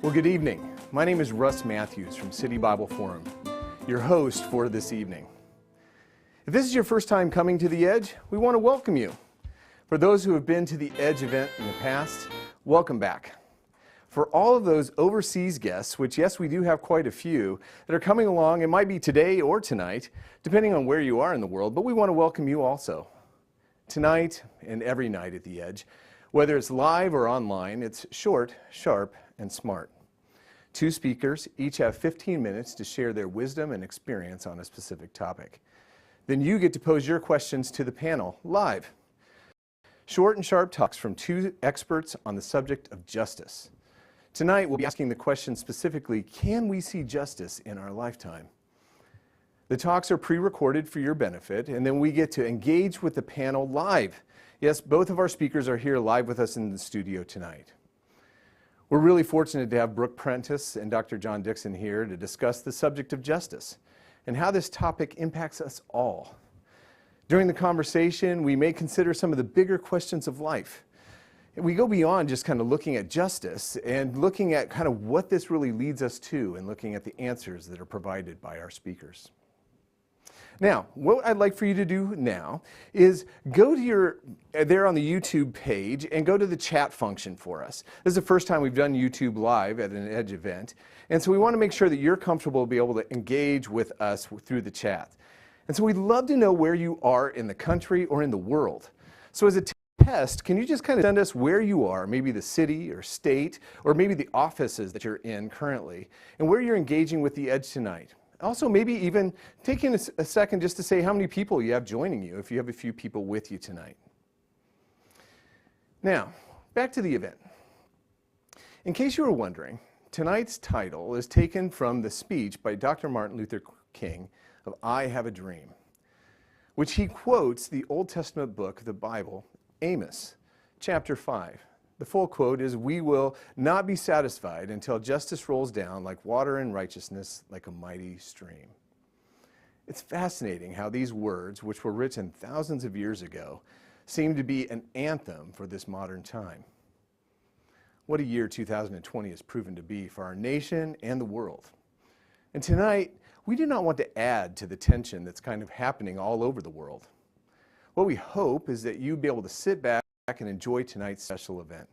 Well, good evening. My name is Russ Matthews from City Bible Forum, your host for this evening. If this is your first time coming to The Edge, we want to welcome you. For those who have been to the Edge event in the past, welcome back. For all of those overseas guests, which yes, we do have quite a few, that are coming along, it might be today or tonight, depending on where you are in the world, but we want to welcome you also. Tonight and every night at The Edge, whether it's live or online, it's short, sharp, and smart. Two speakers each have 15 minutes to share their wisdom and experience on a specific topic. Then you get to pose your questions to the panel live. Short and sharp talks from two experts on the subject of justice. Tonight we'll be asking the question specifically, can we see justice in our lifetime? The talks are pre-recorded for your benefit, and then we get to engage with the panel live. Yes, both of our speakers are here live with us in the studio tonight. We're really fortunate to have Brooke Prentice and Dr. John Dixon here to discuss the subject of justice and how this topic impacts us all. During the conversation, we may consider some of the bigger questions of life. We go beyond just kind of looking at justice and looking at kind of what this really leads us to and looking at the answers that are provided by our speakers. Now, what I'd like for you to do now is go to there on the YouTube page and go to the chat function for us. This is the first time we've done YouTube live at an Edge event, and so we want to make sure that you're comfortable to be able to engage with us through the chat. And so we'd love to know where you are in the country or in the world. So as a test, can you just kind of send us where you are, maybe the city or state, or maybe the offices that you're in currently, and where you're engaging with the Edge tonight? Also, maybe even taking a second just to say how many people you have joining you, if you have a few people with you tonight. Now, back to the event. In case you were wondering, tonight's title is taken from the speech by Dr. Martin Luther King of I Have a Dream, which he quotes the Old Testament book of the Bible, Amos, chapter 5. The full quote is, "We will not be satisfied until justice rolls down like water and righteousness like a mighty stream." It's fascinating how these words, which were written thousands of years ago, seem to be an anthem for this modern time. What a year 2020 has proven to be for our nation and the world. And tonight, we do not want to add to the tension that's kind of happening all over the world. What we hope is that you'll be able to sit back and enjoy tonight's special event.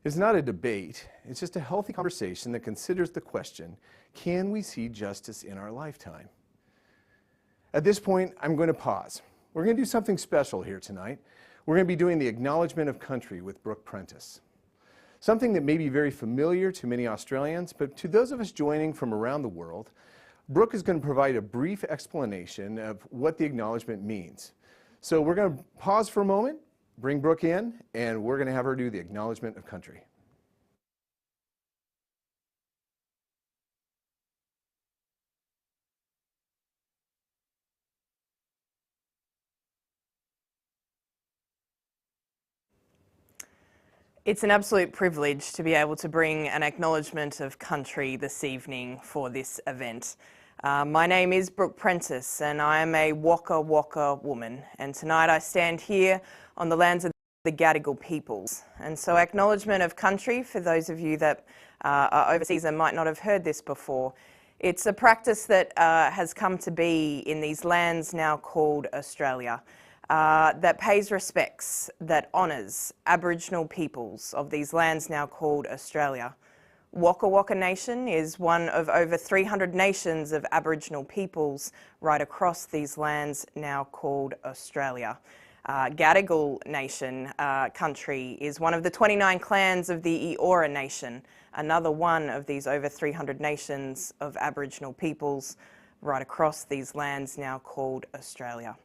It's not a debate, it's just a healthy conversation that considers the question, can we see justice in our lifetime? At this point, I'm going to pause. We're going to do something special here tonight. We're going to be doing the Acknowledgement of Country with Brooke Prentice. Something that may be very familiar to many Australians, but to those of us joining from around the world, Brooke is going to provide a brief explanation of what the acknowledgement means. So we're going to pause for a moment, bring Brooke in, and we're going to have her do the Acknowledgement of Country. It's an absolute privilege to be able to bring an acknowledgement of country this evening for this event. My name is Brooke Prentice and I am a Waka Waka woman, and tonight I stand here on the lands of the Gadigal peoples. And so acknowledgement of country, for those of you that are overseas and might not have heard this before, it's a practice that has come to be in these lands now called Australia, that pays respects, that honours Aboriginal peoples of these lands now called Australia. Waka Waka Nation is one of over 300 nations of Aboriginal peoples right across these lands now called Australia. Gadigal Nation country is one of the 29 clans of the Eora Nation, another one of these over 300 nations of Aboriginal peoples right across these lands now called Australia.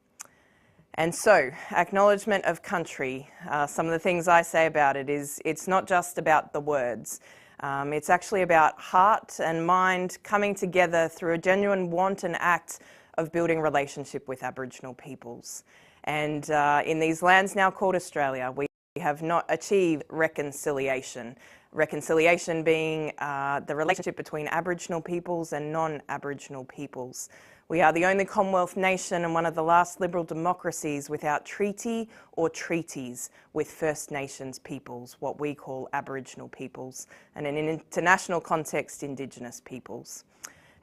And so, acknowledgement of country, some of the things I say about it is it's not just about the words. It's actually about heart and mind coming together through a genuine want and act of building relationship with Aboriginal peoples. And in these lands now called Australia, we have not achieved reconciliation. Reconciliation being the relationship between Aboriginal peoples and non-Aboriginal peoples. We are the only Commonwealth nation and one of the last liberal democracies without treaty or treaties with First Nations peoples, what we call Aboriginal peoples, and in an international context, Indigenous peoples.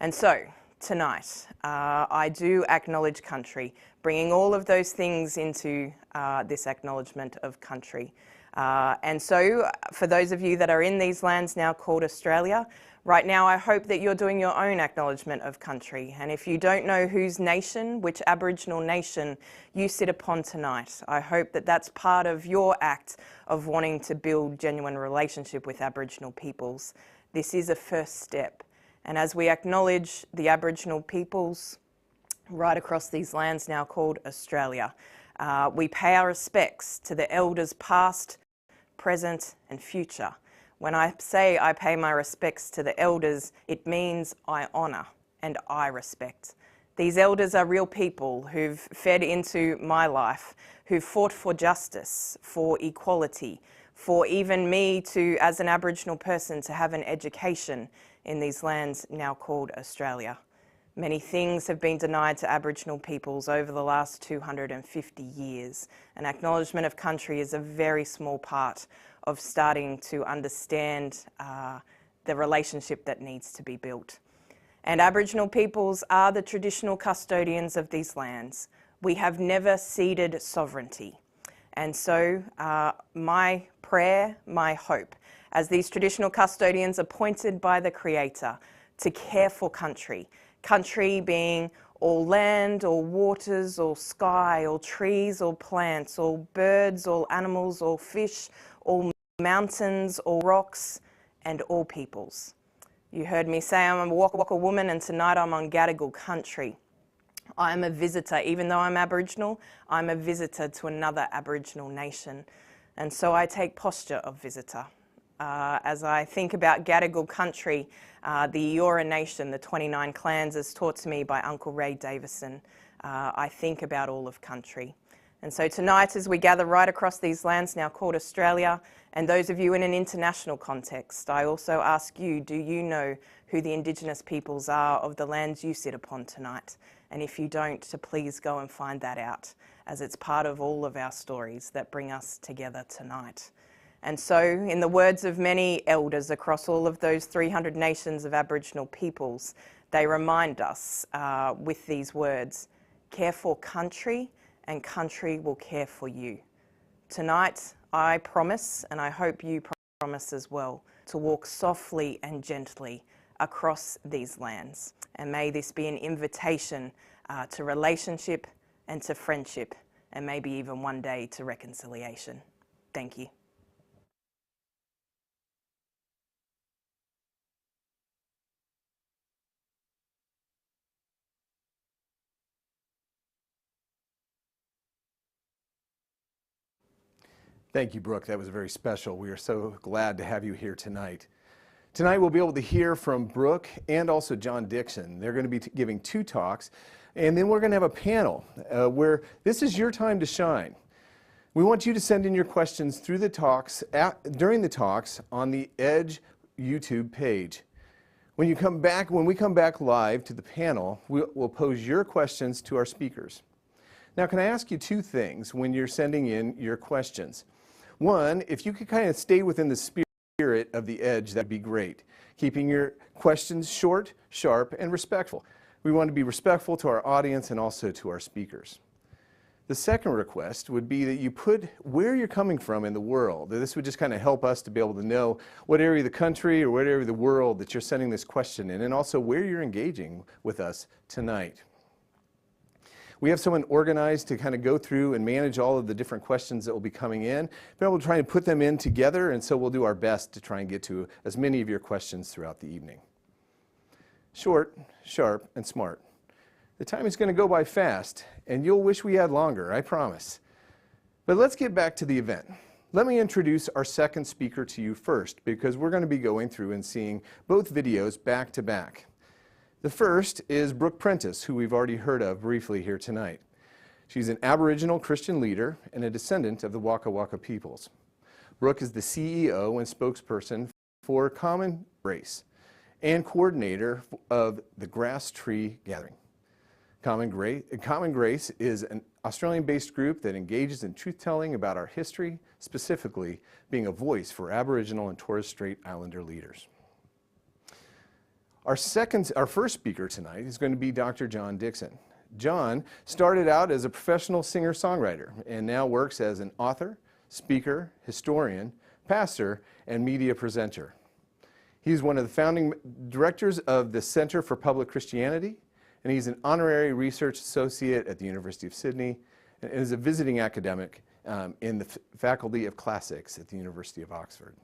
And so, tonight, I do acknowledge country, bringing all of those things into this acknowledgement of country. And so, for those of you that are in these lands now called Australia, right now I hope that you're doing your own acknowledgement of country. And if you don't know whose nation, which Aboriginal nation you sit upon tonight, I hope that that's part of your act of wanting to build genuine relationship with Aboriginal peoples. This is a first step. And as we acknowledge the Aboriginal peoples right across these lands now called Australia, we pay our respects to the elders past, present and future. When I say I pay my respects to the elders, it means I honour and I respect. These elders are real people who've fed into my life, who've fought for justice, for equality, for even me to, as an Aboriginal person, to have an education in these lands now called Australia. Many things have been denied to Aboriginal peoples over the last 250 years. An acknowledgement of country is a very small part of starting to understand the relationship that needs to be built. And Aboriginal peoples are the traditional custodians of these lands. We have never ceded sovereignty. And so my prayer, my hope, as these traditional custodians appointed by the Creator to care for country, country being all land, all waters, all sky, all trees, all plants, all birds, all animals, all fish, all mountains, all rocks, and all peoples. You heard me say I'm a Waka Waka woman, and tonight I'm on Gadigal country. I'm a visitor. Even though I'm Aboriginal, I'm a visitor to another Aboriginal nation. And so I take posture of visitor. As I think about Gadigal country, the Eora Nation, the 29 clans, as taught to me by Uncle Ray Davison, I think about all of country. And so tonight, as we gather right across these lands now called Australia, and those of you in an international context, I also ask you, do you know who the Indigenous peoples are of the lands you sit upon tonight? And if you don't, to please go and find that out, as it's part of all of our stories that bring us together tonight. And so, in the words of many elders across all of those 300 nations of Aboriginal peoples, they remind us with these words, care for country and country will care for you. Tonight, I promise, and I hope you promise as well, to walk softly and gently across these lands. And may this be an invitation to relationship and to friendship, and maybe even one day to reconciliation. Thank you. Thank you, Brooke. That was very special. We are so glad to have you here tonight. Tonight we'll be able to hear from Brooke and also John Dixon. They're going to be giving 2 talks, and then we're going to have a panel where this is your time to shine. We want you to send in your questions through the talks, during the talks on the Edge YouTube page. When we come back live to the panel, we'll pose your questions to our speakers. Now, can I ask you 2 things when you're sending in your questions? One, if you could kind of stay within the spirit of the Edge, that'd be great. Keeping your questions short, sharp, and respectful. We want to be respectful to our audience and also to our speakers. The second request would be that you put where you're coming from in the world. This would just kind of help us to be able to know what area of the country or what area of the world that you're sending this question in, and also where you're engaging with us tonight. We have someone organized to kind of go through and manage all of the different questions that will be coming in. Be able to try and put them in together, and so we'll do our best to try and get to as many of your questions throughout the evening. Short, sharp, and smart. The time is going to go by fast, and you'll wish we had longer, I promise. But let's get back to the event. Let me introduce our second speaker to you first, because we're going to be going through and seeing both videos back to back. The first is Brooke Prentice, who we've already heard of briefly here tonight. She's an Aboriginal Christian leader and a descendant of the Waka Waka peoples. Brooke is the CEO and spokesperson for Common Race and coordinator of the Grass Tree Gathering. Common Grace is an Australian-based group that engages in truth-telling about our history, specifically being a voice for Aboriginal and Torres Strait Islander leaders. Our first speaker tonight is going to be Dr. John Dixon. John started out as a professional singer-songwriter and now works as an author, speaker, historian, pastor, and media presenter. He's one of the founding directors of the Center for Public Christianity, and he's an honorary research associate at the University of Sydney and is a visiting academic in the Faculty of Classics at the University of Oxford.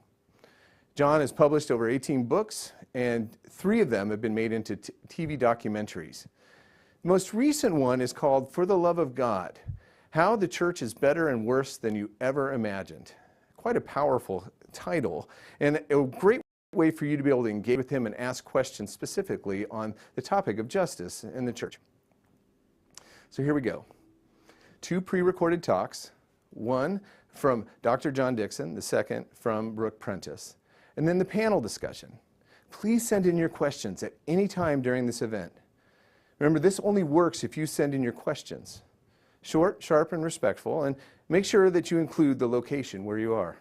John has published over 18 books, and 3 of them have been made into TV documentaries. The most recent one is called For the Love of God: How the Church is Better and Worse Than You Ever Imagined. Quite a powerful title, and a great way for you to be able to engage with him and ask questions specifically on the topic of justice in the church. So here we go. 2 pre-recorded talks, one from Dr. John Dixon, the second from Brooke Prentice, and then the panel discussion. Please send in your questions at any time during this event. Remember, this only works if you send in your questions. Short, sharp, and respectful, and make sure that you include the location where you are.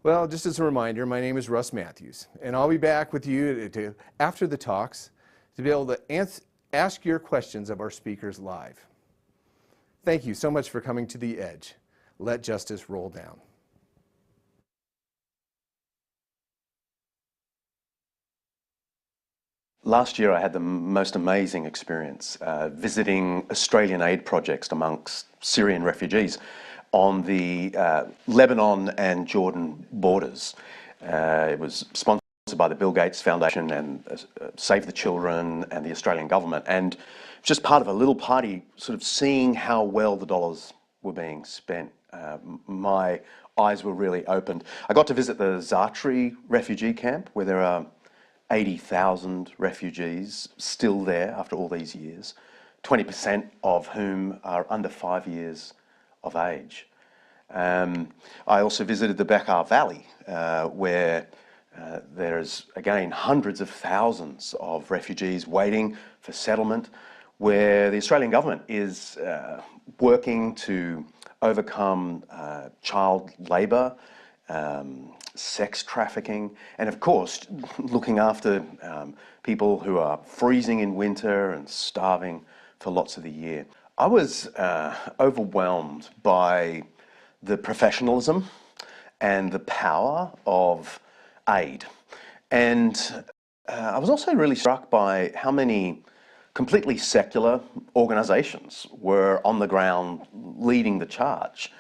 Well, just as a reminder, my name is Russ Matthews, and I'll be back with you after the talks to be able to ask your questions of our speakers live. Thank you so much for coming to The Edge. Let justice roll down. Last year I had the most amazing experience visiting Australian aid projects amongst Syrian refugees on the Lebanon and Jordan borders. It was sponsored by the Bill Gates Foundation and Save the Children and the Australian government, and just part of a little party sort of seeing how well the dollars were being spent. My eyes were really opened. I got to visit the Zartri refugee camp where there are 80,000 refugees still there after all these years, 20% of whom are under 5 years of age. I also visited the Bekaa Valley, where there's, again, hundreds of thousands of refugees waiting for settlement, where the Australian government is working to overcome child labour, sex trafficking, and of course, looking after people who are freezing in winter and starving for lots of the year. I was overwhelmed by the professionalism and the power of aid. And I was also really struck by how many completely secular organisations were on the ground leading the charge,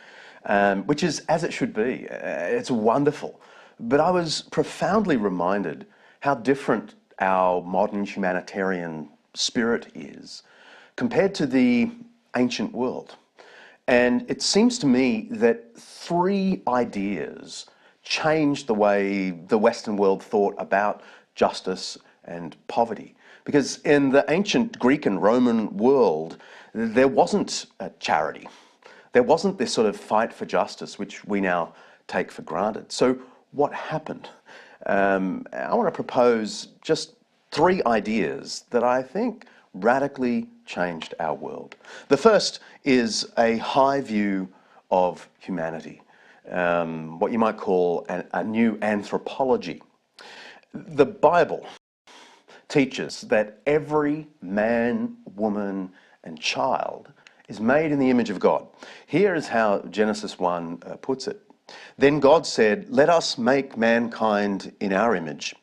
which is as it should be. It's wonderful. But I was profoundly reminded how different our modern humanitarian spirit is compared to the ancient world. And it seems to me that 3 ideas changed the way the Western world thought about justice and poverty. Because in the ancient Greek and Roman world, there wasn't a charity. There wasn't this sort of fight for justice, which we now take for granted. So what happened? I want to propose just 3 ideas that I think radically changed our world. The first is a high view of humanity, what you might call a new anthropology. The Bible teaches that every man, woman, and child is made in the image of God. Here is how Genesis 1 puts it. Then God said, "Let us make mankind in our image,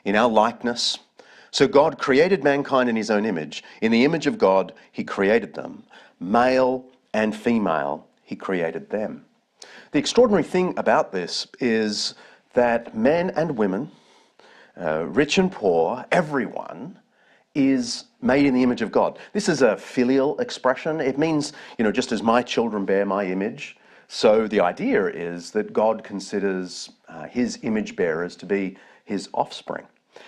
in our likeness." So God created mankind in his own image. In the image of God, he created them. Male and female, he created them. The extraordinary thing about this is that men and women, rich and poor, everyone is made in the image of God. This is a filial expression. It means, just as my children bear my image, so the idea is that God considers his image bearers to be his offspring.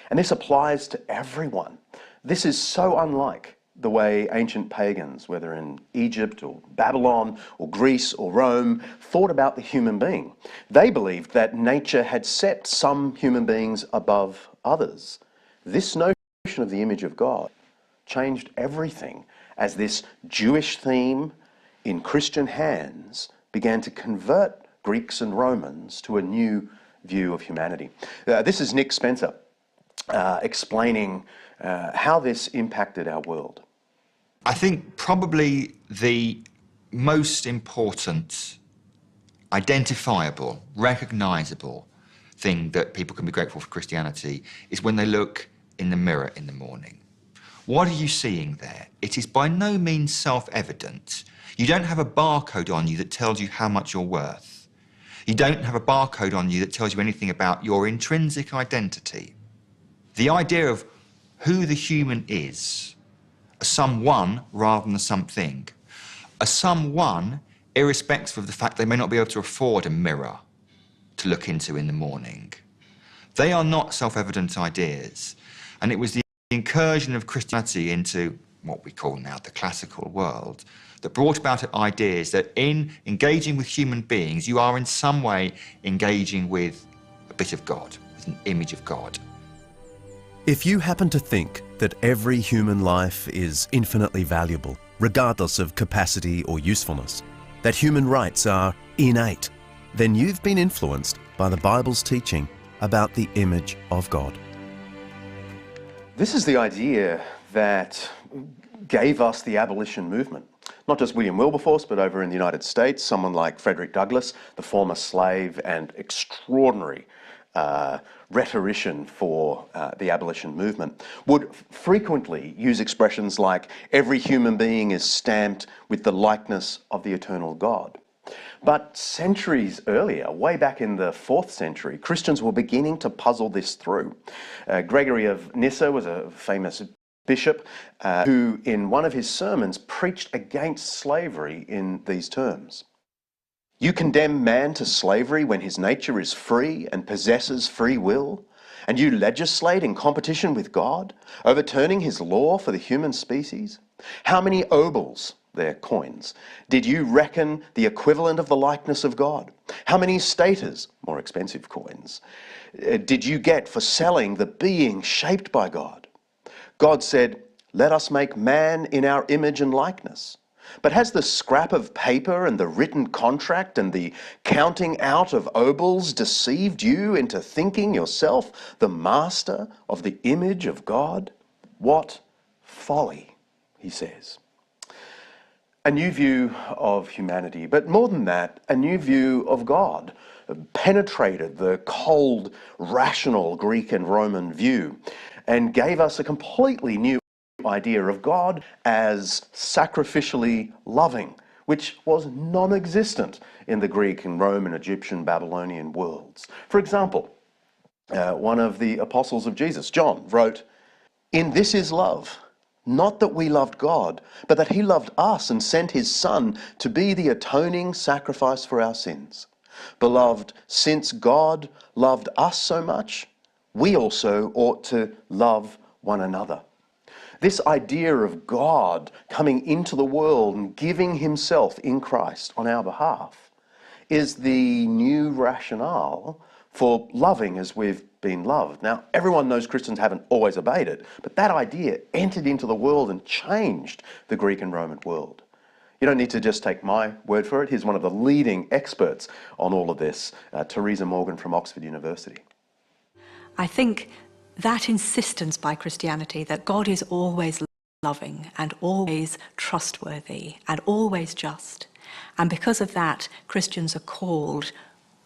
And this applies to everyone. This is so unlike the way ancient pagans, whether in Egypt or Babylon or Greece or Rome, thought about the human being. They believed that nature had set some human beings above others. This notion of the image of God changed everything as this Jewish theme in Christian hands began to convert Greeks and Romans to a new view of humanity. This is Nick Spencer explaining how this impacted our world. I think probably the most important, identifiable, recognisable thing that people can be grateful for Christianity is when they look in the mirror in the morning. What are you seeing there? It is by no means self-evident. You don't have a barcode on you that tells you how much you're worth. You don't have a barcode on you that tells you anything about your intrinsic identity. The idea of who the human is, a someone rather than a something, a someone irrespective of the fact they may not be able to afford a mirror to look into in the morning. They are not self-evident ideas, and it was the incursion of Christianity into what we call now the classical world that brought about ideas that in engaging with human beings, you are in some way engaging with a bit of God, with an image of God. If you happen to think that every human life is infinitely valuable, regardless of capacity or usefulness, that human rights are innate, then you've been influenced by the Bible's teaching about the image of God. This is the idea that gave us the abolition movement. Not just William Wilberforce, but over in the United States, someone like Frederick Douglass, the former slave and extraordinary rhetorician for the abolition movement, would frequently use expressions like, every human being is stamped with the likeness of the eternal God. But centuries earlier, way back in the 4th century, Christians were beginning to puzzle this through. Gregory of Nyssa was a famous bishop who, in one of his sermons, preached against slavery in these terms. You condemn man to slavery when his nature is free and possesses free will, and you legislate in competition with God, overturning his law for the human species? How many obols, their coins, did you reckon the equivalent of the likeness of God? How many staters, more expensive coins, did you get for selling the being shaped by God? God said, let us make man in our image and likeness. But has the scrap of paper and the written contract and the counting out of obols deceived you into thinking yourself the master of the image of God? What folly, he says. A new view of humanity, but more than that, a new view of God penetrated the cold, rational Greek and Roman view and gave us a completely new idea of God as sacrificially loving, which was non-existent in the Greek and Roman, Egyptian, Babylonian worlds. For example, one of the apostles of Jesus, John, wrote, "In this is love, not that we loved God, but that he loved us and sent his Son to be the atoning sacrifice for our sins. Beloved, since God loved us so much, we also ought to love one another." This idea of God coming into the world and giving himself in Christ on our behalf is the new rationale for loving as we've been loved. Now, everyone knows Christians haven't always obeyed it, but that idea entered into the world and changed the Greek and Roman world. You don't need to just take my word for it. Here's one of the leading experts on all of this, Teresa Morgan from Oxford University. I think that insistence by Christianity that God is always loving and always trustworthy and always just, and because of that, Christians are called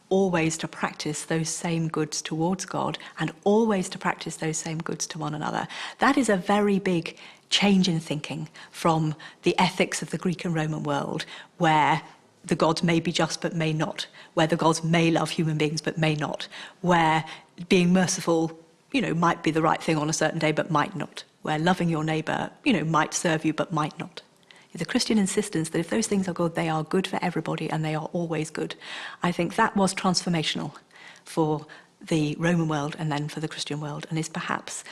always to practice those same goods towards God and always to practice those same goods to one another. That is a very big change in thinking from the ethics of the Greek and Roman world, where the gods may be just but may not, where the gods may love human beings but may not, where being merciful, might be the right thing on a certain day but might not, where loving your neighbour, might serve you but might not. The Christian insistence that if those things are good, they are good for everybody and they are always good. I think that was transformational for the Roman world and then for the Christian world, and is perhaps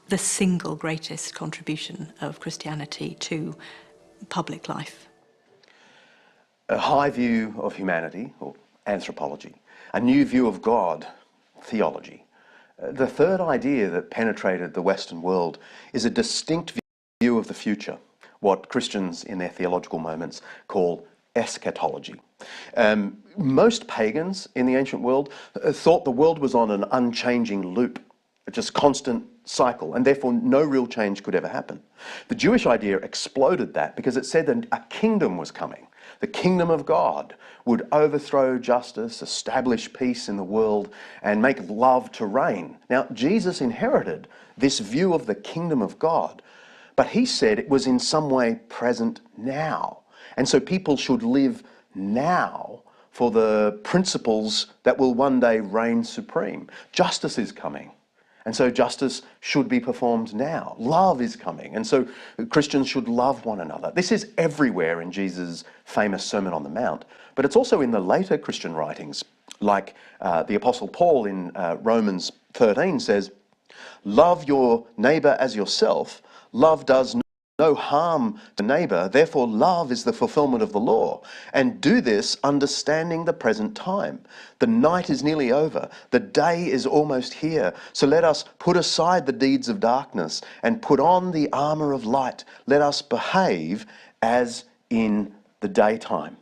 the single greatest contribution of Christianity to public life. A high view of humanity, or anthropology, a new view of God, theology. The third idea that penetrated the Western world is a distinct view of the future, what Christians in their theological moments call eschatology. Most pagans in the ancient world thought the world was on an unchanging loop, just constant cycle, and therefore no real change could ever happen. The Jewish idea exploded that because it said that a kingdom was coming. The kingdom of God would overthrow justice, establish peace in the world, and make love to reign. Now, Jesus inherited this view of the kingdom of God, but he said it was in some way present now. And so people should live now for the principles that will one day reign supreme. Justice is coming, and so justice should be performed now. Love is coming, and so Christians should love one another. This is everywhere in Jesus' famous Sermon on the Mount, but it's also in the later Christian writings, like the Apostle Paul in Romans 13 says, "Love your neighbour as yourself. Love does no harm to neighbour, therefore love is the fulfilment of the law. And do this understanding the present time. The night is nearly over, the day is almost here. So let us put aside the deeds of darkness and put on the armour of light. Let us behave as in the daytime."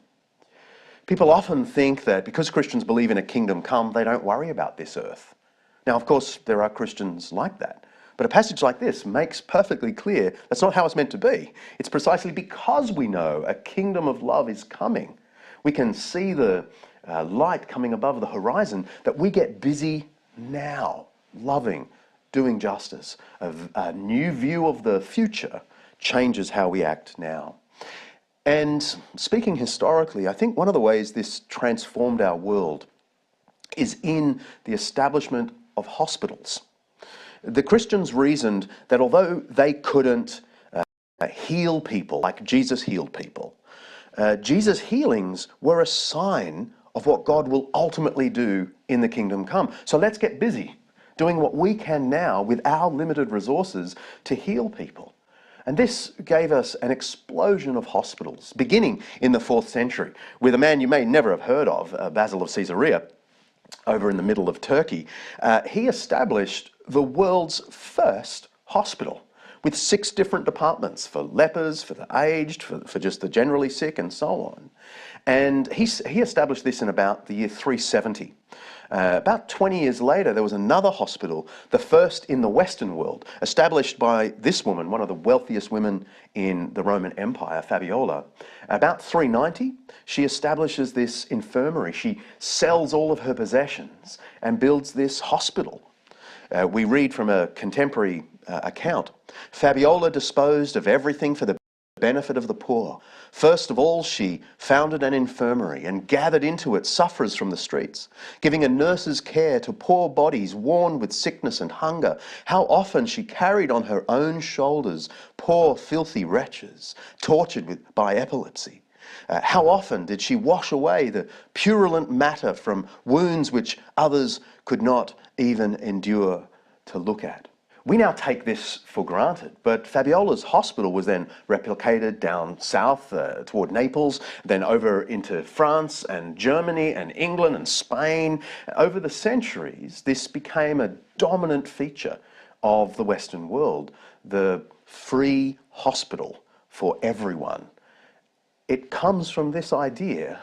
People often think that because Christians believe in a kingdom come, they don't worry about this earth. Now, of course, there are Christians like that. But a passage like this makes perfectly clear that's not how it's meant to be. It's precisely because we know a kingdom of love is coming, we can see the light coming above the horizon, that we get busy now, loving, doing justice. A new view of the future changes how we act now. And speaking historically, I think one of the ways this transformed our world is in the establishment of hospitals. The Christians reasoned that although they couldn't heal people like Jesus healed people, Jesus' healings were a sign of what God will ultimately do in the kingdom come. So let's get busy doing what we can now with our limited resources to heal people. And this gave us an explosion of hospitals, beginning in the 4th century with a man you may never have heard of, Basil of Caesarea, over in the middle of Turkey. He established the world's first hospital with 6 different departments for lepers, for the aged, for just the generally sick, and so on. And he established this in about the year 370. About 20 years later, there was another hospital, the first in the Western world, established by this woman, one of the wealthiest women in the Roman Empire, Fabiola. About 390, she establishes this infirmary. She sells all of her possessions and builds this hospital. We read from a contemporary account, "Fabiola disposed of everything for the benefit of the poor. First of all, she founded an infirmary and gathered into it sufferers from the streets, giving a nurse's care to poor bodies worn with sickness and hunger. How often she carried on her own shoulders poor filthy wretches, tortured by epilepsy. How often did she wash away the purulent matter from wounds which others could not even endure to look at." We now take this for granted, but Fabiola's hospital was then replicated down south toward Naples, then over into France and Germany and England and Spain. Over the centuries, this became a dominant feature of the Western world, the free hospital for everyone. It comes from this idea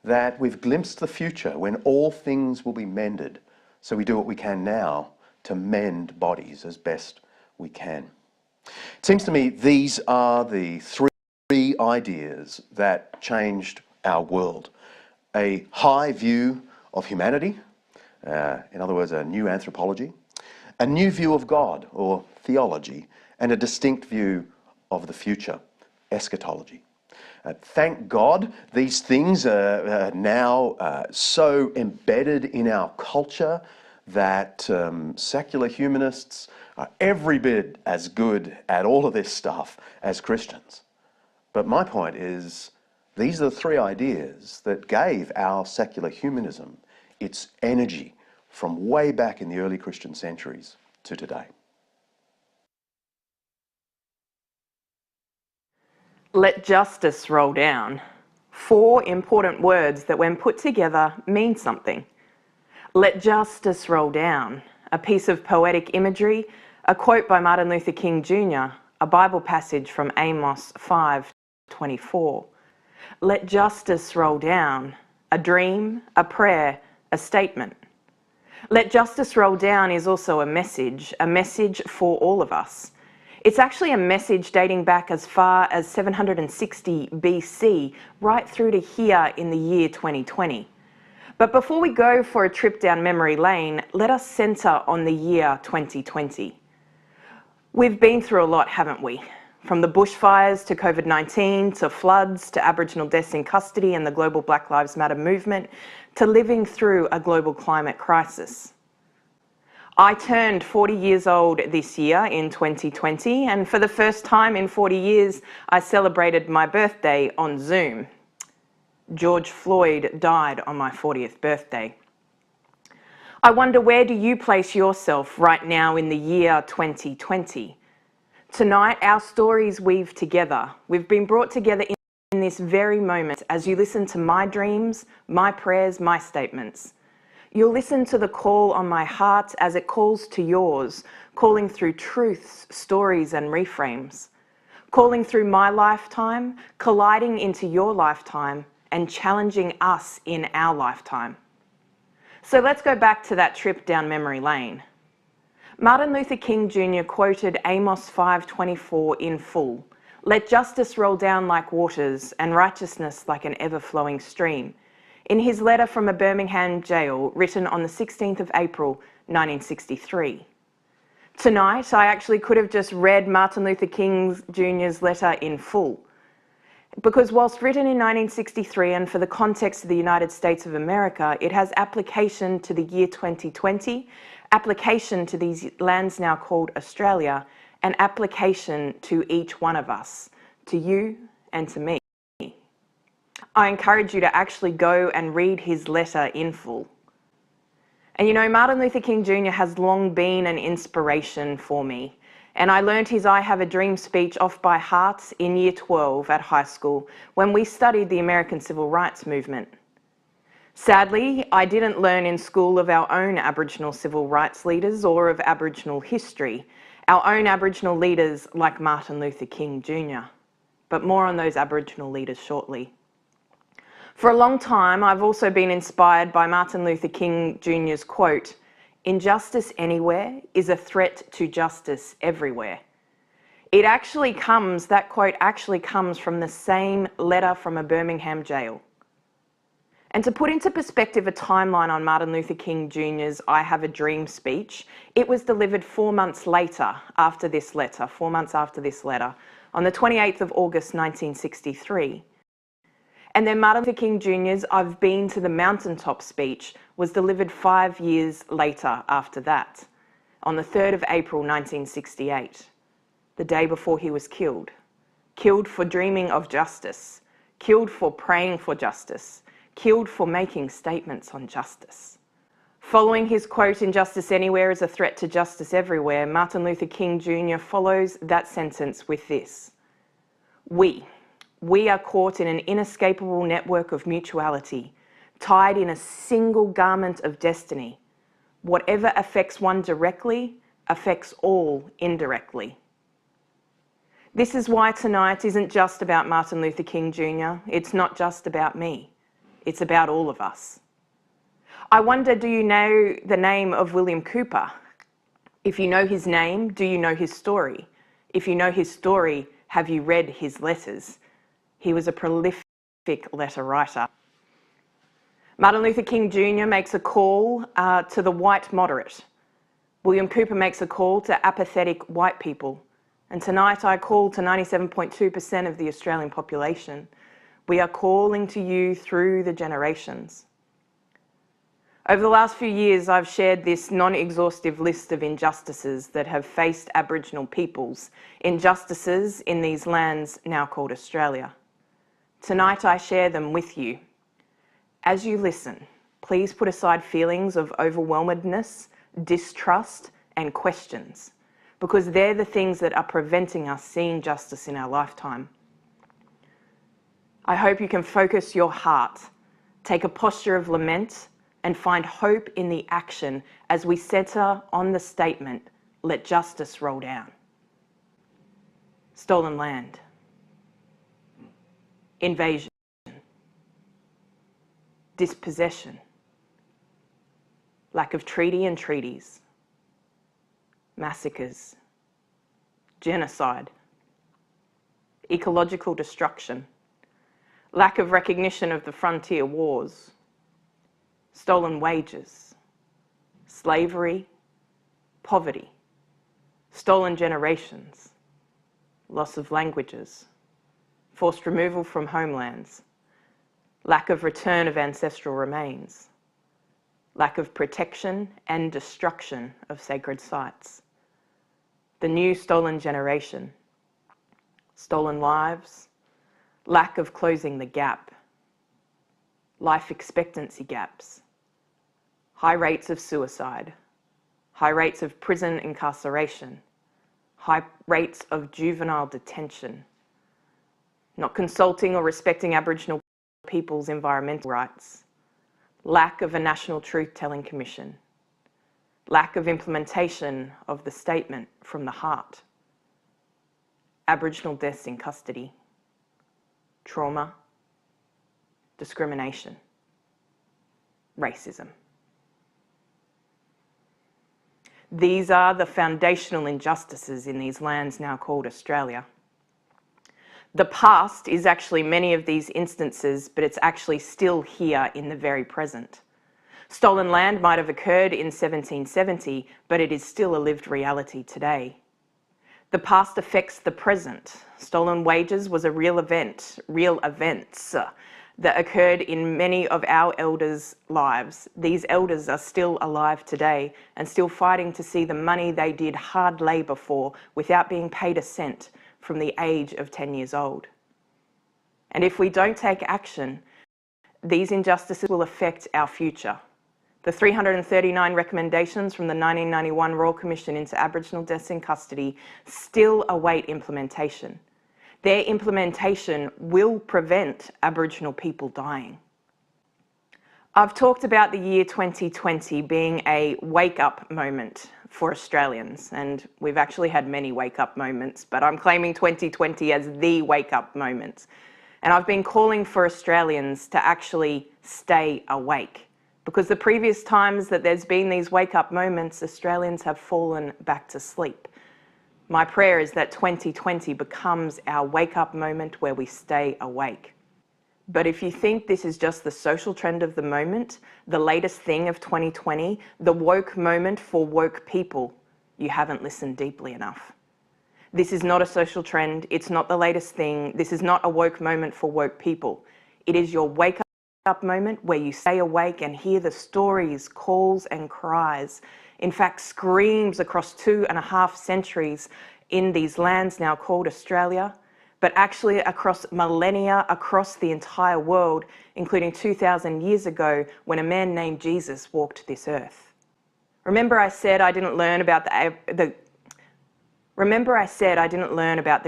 that we've glimpsed the future when all things will be mended, so we do what we can now to mend bodies as best we can. It seems to me these are the 3 ideas that changed our world. A high view of humanity, in other words, a new anthropology, a new view of God, or theology, and a distinct view of the future, eschatology. Thank God these things are now so embedded in our culture that secular humanists are every bit as good at all of this stuff as Christians. But my point is, these are the 3 ideas that gave our secular humanism its energy from way back in the early Christian centuries to today. Let justice roll down. 4 important words that when put together mean something. Let justice roll down. A piece of poetic imagery, a quote by Martin Luther King Jr., a Bible passage from Amos 5:24. Let justice roll down, a dream, a prayer, a statement. Let justice roll down is also a message for all of us. It's actually a message dating back as far as 760 BC, right through to here in the year 2020. But before we go for a trip down memory lane, let us centre on the year 2020. We've been through a lot, haven't we? From the bushfires to COVID-19, to floods, to Aboriginal deaths in custody and the global Black Lives Matter movement, to living through a global climate crisis. I turned 40 years old this year in 2020, and for the first time in 40 years, I celebrated my birthday on Zoom. George Floyd died on my 40th birthday. I wonder, where do you place yourself right now in the year 2020? Tonight, our stories weave together. We've been brought together in this very moment as you listen to my dreams, my prayers, my statements. You'll listen to the call on my heart as it calls to yours, calling through truths, stories and reframes, calling through my lifetime, colliding into your lifetime and challenging us in our lifetime. So let's go back to that trip down memory lane. Martin Luther King Jr. quoted Amos 5:24 in full. Let justice roll down like waters and righteousness like an ever-flowing stream, in his letter from a Birmingham jail written on the 16th of April, 1963. Tonight, I actually could have just read Martin Luther King Jr.'s letter in full, because whilst written in 1963 and for the context of the United States of America, it has application to the year 2020, application to these lands now called Australia, and application to each one of us, to you and to me. I encourage you to actually go and read his letter in full. And you know, Martin Luther King Jr. has long been an inspiration for me. And I learned his I Have a Dream speech off by heart in year 12 at high school when we studied the American Civil Rights Movement. Sadly, I didn't learn in school of our own Aboriginal civil rights leaders or of Aboriginal history, our own Aboriginal leaders like Martin Luther King Jr. But more on those Aboriginal leaders shortly. For a long time, I've also been inspired by Martin Luther King Jr.'s quote, "Injustice anywhere is a threat to justice everywhere." That quote actually comes from the same letter from a Birmingham jail. And to put into perspective a timeline on Martin Luther King Jr.'s I Have a Dream speech, it was delivered 4 months later after this letter, 4 months after this letter, on the 28th of August 1963. And then Martin Luther King Jr.'s I've Been to the Mountaintop speech was delivered 5 years later after that, on the 3rd of April 1968, the day before he was killed. Killed for dreaming of justice, killed for praying for justice, killed for making statements on justice. Following his quote, "Injustice anywhere is a threat to justice everywhere," Martin Luther King Jr. follows that sentence with this: We are caught in an inescapable network of mutuality, tied in a single garment of destiny. Whatever affects one directly affects all indirectly. This is why tonight isn't just about Martin Luther King Jr. It's not just about me. It's about all of us. I wonder, do you know the name of William Cooper? If you know his name, do you know his story? If you know his story, have you read his letters? He was a prolific letter writer. Martin Luther King Jr. makes a call to the white moderate. William Cooper makes a call to apathetic white people. And tonight I call to 97.2% of the Australian population. We are calling to you through the generations. Over the last few years, I've shared this non-exhaustive list of injustices that have faced Aboriginal peoples, injustices in these lands now called Australia. Tonight I share them with you. As you listen, please put aside feelings of overwhelmedness, distrust and questions, because they're the things that are preventing us seeing justice in our lifetime. I hope you can focus your heart, take a posture of lament and find hope in the action as we centre on the statement, "Let justice roll down." stolen land, invasion, dispossession, lack of treaty and treaties, massacres, genocide, ecological destruction, lack of recognition of the frontier wars, stolen wages, slavery, poverty, stolen generations, loss of languages, forced removal from homelands, lack of return of ancestral remains, lack of protection and destruction of sacred sites, the new stolen generation, stolen lives, lack of closing the gap, life expectancy gaps, high rates of suicide, high rates of prison incarceration, high rates of juvenile detention, not consulting or respecting Aboriginal people's environmental rights, lack of a National Truth-Telling Commission, lack of implementation of the statement from the heart, Aboriginal deaths in custody, trauma, discrimination, racism. These are the foundational injustices in these lands now called Australia. The past is actually many of these instances, but it's actually still here in the very present. Stolen land might have occurred in 1770, but it is still a lived reality today. The past affects the present. Stolen wages was a real event, real events that occurred in many of our elders' lives. These elders are still alive today and still fighting to see the money they did hard labour for without being paid a cent from the age of 10 years old. And if we don't take action, these injustices will affect our future. The 339 recommendations from the 1991 Royal Commission into Aboriginal deaths in custody still await implementation. Their implementation will prevent Aboriginal people dying. I've talked about the year 2020 being a wake-up moment for Australians, and we've actually had many wake-up moments, but I'm claiming 2020 as the wake-up moment. And I've been calling for Australians to actually stay awake, because the previous times that there's been these wake-up moments, Australians have fallen back to sleep. My prayer is that 2020 becomes our wake-up moment where we stay awake. But if you think this is just the social trend of the moment, the latest thing of 2020, the woke moment for woke people, you haven't listened deeply enough. This is not a social trend. It's not the latest thing. This is not a woke moment for woke people. It is your wake-up moment where you stay awake and hear the stories, calls and cries, in fact screams across 2.5 centuries in these lands now called Australia, but actually across millennia, across the entire world, including 2,000 years ago when a man named Jesus walked this earth. Remember I said I didn't learn about the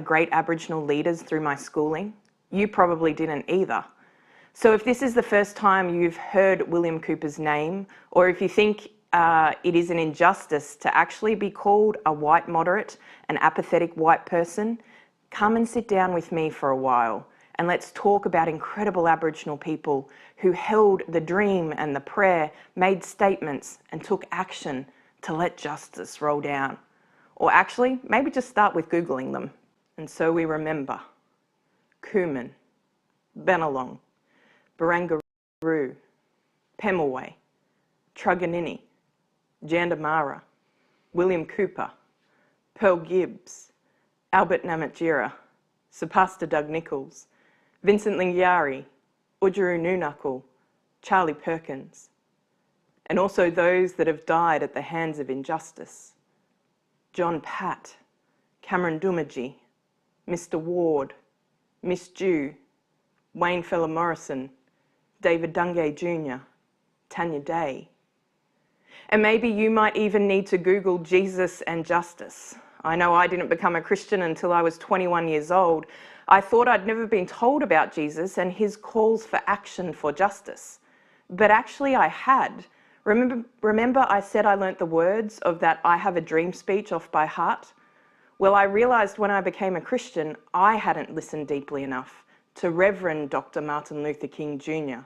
great Aboriginal leaders through my schooling? You probably didn't either. So if this is the first time you've heard William Cooper's name, or if you think it is an injustice to actually be called a white moderate, an apathetic white person, come and sit down with me for a while and let's talk about incredible Aboriginal people who held the dream and the prayer, made statements and took action to let justice roll down. Or actually, maybe just start with Googling them. And so we remember Cooman, Bennelong, Barangaroo, Pemulwuy, Truganini, Jandamara, William Cooper, Pearl Gibbs, Albert Namatjira, Sir Pastor Doug Nicholls, Vincent Lingiari, Udjuru Noonuccal, Charlie Perkins, and also those that have died at the hands of injustice. John Patt, Cameron Doomadgee, Mr. Ward, Miss Dew, Wayne Fella Morrison, David Dungay Jr., Tanya Day. And maybe you might even need to Google Jesus and justice. I know I didn't become a Christian until I was 21 years old. I thought I'd never been told about Jesus and his calls for action for justice. But actually I had. Remember I said I learnt the words of that I Have a Dream speech off by heart? Well, I realised when I became a Christian, I hadn't listened deeply enough to Reverend Dr. Martin Luther King Jr.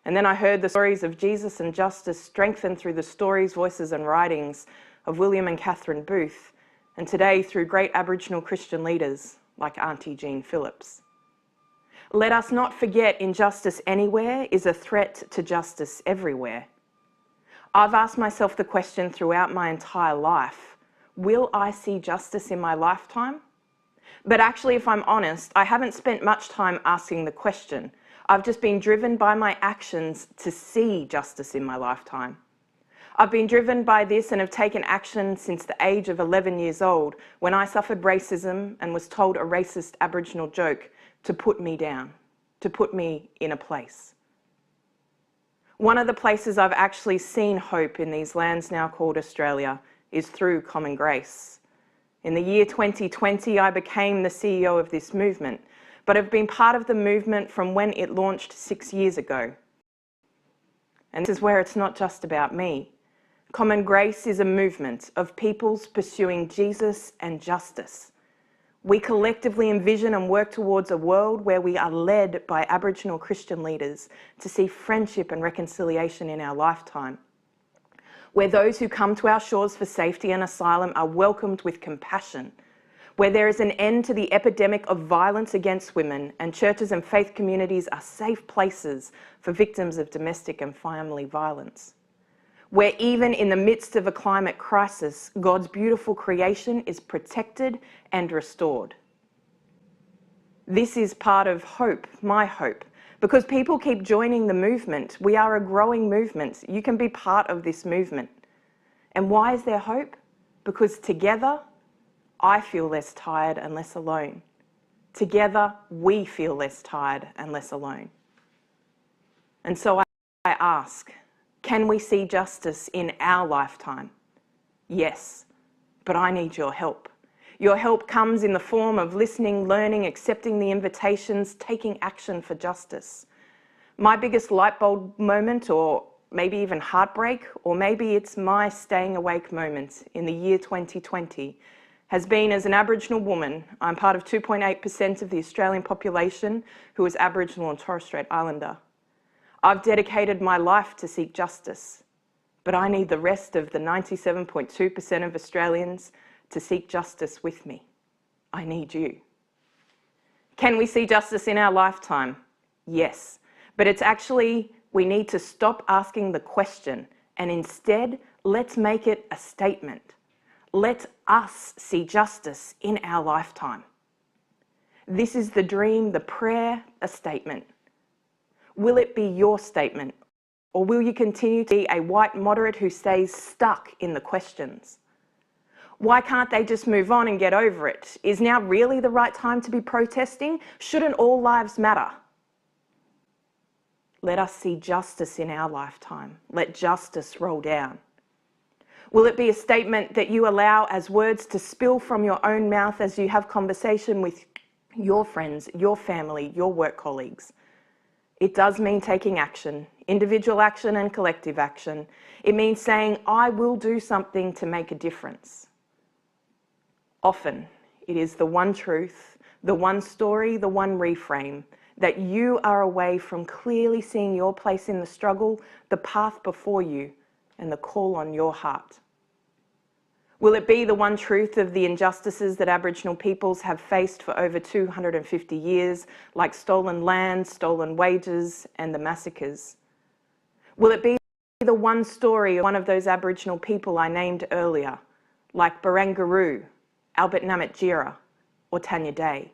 And then I heard the stories of Jesus and justice strengthened through the stories, voices and writings of William and Catherine Booth, and today through great Aboriginal Christian leaders like Auntie Jean Phillips. Let us not forget injustice anywhere is a threat to justice everywhere. I've asked myself the question throughout my entire life, will I see justice in my lifetime? But actually, if I'm honest, I haven't spent much time asking the question. I've just been driven by my actions to see justice in my lifetime. I've been driven by this and have taken action since the age of 11 years old when I suffered racism and was told a racist Aboriginal joke to put me down, to put me in a place. One of the places I've actually seen hope in these lands now called Australia is through Common Grace. In the year 2020, I became the CEO of this movement, but have been part of the movement from when it launched 6 years ago. And this is where it's not just about me. Common Grace is a movement of peoples pursuing Jesus and justice. We collectively envision and work towards a world where we are led by Aboriginal Christian leaders to see friendship and reconciliation in our lifetime, where those who come to our shores for safety and asylum are welcomed with compassion, where there is an end to the epidemic of violence against women and churches and faith communities are safe places for victims of domestic and family violence, where even in the midst of a climate crisis, God's beautiful creation is protected and restored. This is part of hope, my hope, because people keep joining the movement. We are a growing movement. You can be part of this movement. And why is there hope? Because together, I feel less tired and less alone. Together, we feel less tired and less alone. And so I ask, can we see justice in our lifetime? Yes, but I need your help. Your help comes in the form of listening, learning, accepting the invitations, taking action for justice. My biggest light bulb moment, or maybe even heartbreak, or maybe it's my staying awake moment in the year 2020, has been as an Aboriginal woman. I'm part of 2.8% of the Australian population who is Aboriginal and Torres Strait Islander. I've dedicated my life to seek justice, but I need the rest of the 97.2% of Australians to seek justice with me. I need you. Can we see justice in our lifetime? Yes, but it's actually, we need to stop asking the question and instead let's make it a statement. Let us see justice in our lifetime. This is the dream, the prayer, a statement. Will it be your statement, or will you continue to be a white moderate who stays stuck in the questions? Why can't they just move on and get over it? Is now really the right time to be protesting? Shouldn't all lives matter? Let us see justice in our lifetime. Let justice roll down. Will it be a statement that you allow as words to spill from your own mouth as you have conversation with your friends, your family, your work colleagues? It does mean taking action, individual action and collective action. It means saying, I will do something to make a difference. Often, it is the one truth, the one story, the one reframe, that you are away from clearly seeing your place in the struggle, the path before you, and the call on your heart. Will it be the one truth of the injustices that Aboriginal peoples have faced for over 250 years, like stolen land, stolen wages, and the massacres? Will it be the one story of one of those Aboriginal people I named earlier, like Barangaroo, Albert Namatjira, or Tanya Day?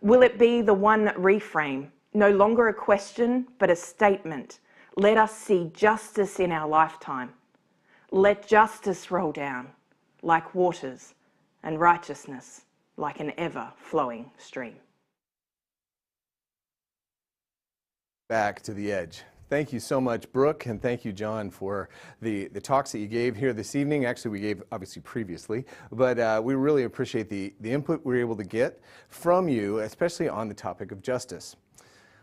Will it be the one reframe, no longer a question, but a statement? Let us see justice in our lifetime. Let justice roll down like waters and righteousness like an ever-flowing stream. Back to the edge. Thank you so much, Brooke, and thank you, John, for the talks that you gave here this evening. Actually, we gave obviously previously, but we really appreciate the input we were able to get from you, especially on the topic of justice.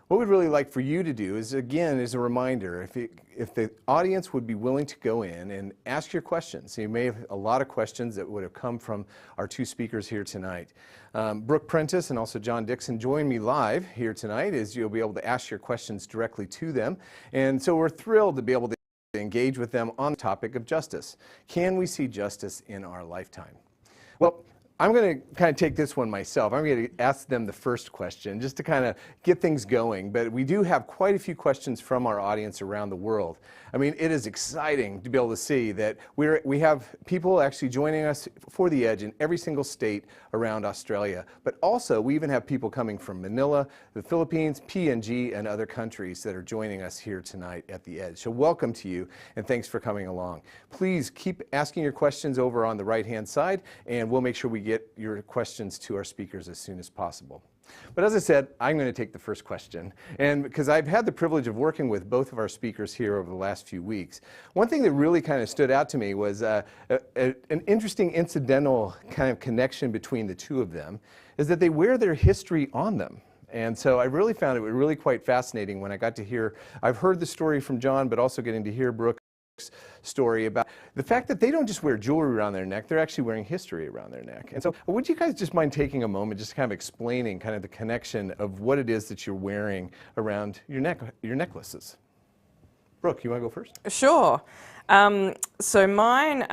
What we'd really like for you to do is, again, as a reminder, if the audience would be willing to go in and ask your questions. So you may have a lot of questions that would have come from our two speakers here tonight. Brooke Prentice and also John Dixon join me live here tonight, as you'll be able to ask your questions directly to them. And so we're thrilled to be able to engage with them on the topic of justice. Can we see justice in our lifetime? Well, I'm going to kind of take this one myself. I'm going to ask them the first question just to kind of get things going. But we do have quite a few questions from our audience around the world. I mean, it is exciting to be able to see that we have people actually joining us for The Edge in every single state around Australia. But also, we even have people coming from Manila, the Philippines, PNG, and other countries that are joining us here tonight at The Edge. So welcome to you, and thanks for coming along. Please keep asking your questions over on the right-hand side, and we'll make sure we get your questions to our speakers as soon as possible. But as I said, I'm going to take the first question. And because I've had the privilege of working with both of our speakers here over the last few weeks, one thing that really kind of stood out to me was an interesting incidental kind of connection between the two of them, is that they wear their history on them. And so I really found it really quite fascinating when I got to hear, I've heard the story from John, but also getting to hear Brooke's story about the fact that they don't just wear jewelry around their neck, they're actually wearing history around their neck. And so would you guys just mind taking a moment just kind of explaining kind of the connection of what it is that you're wearing around your necklaces? Brooke, you want to go first? Sure. So mine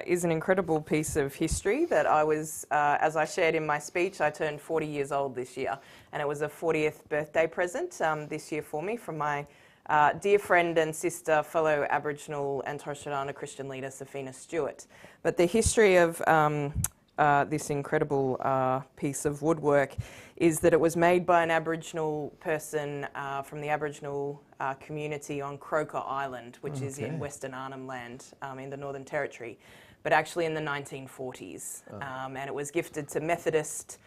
is an incredible piece of history that I was, as I shared in my speech, I turned 40 years old this year, and it was a 40th birthday present this year for me from my dear friend and sister, fellow Aboriginal and Torres Strait Islander Christian leader, Safina Stewart. But the history of this incredible piece of woodwork is that it was made by an Aboriginal person from the Aboriginal community on Croker Island, which is in Western Arnhem Land in the Northern Territory, but actually in the 1940s. And it was gifted to Methodist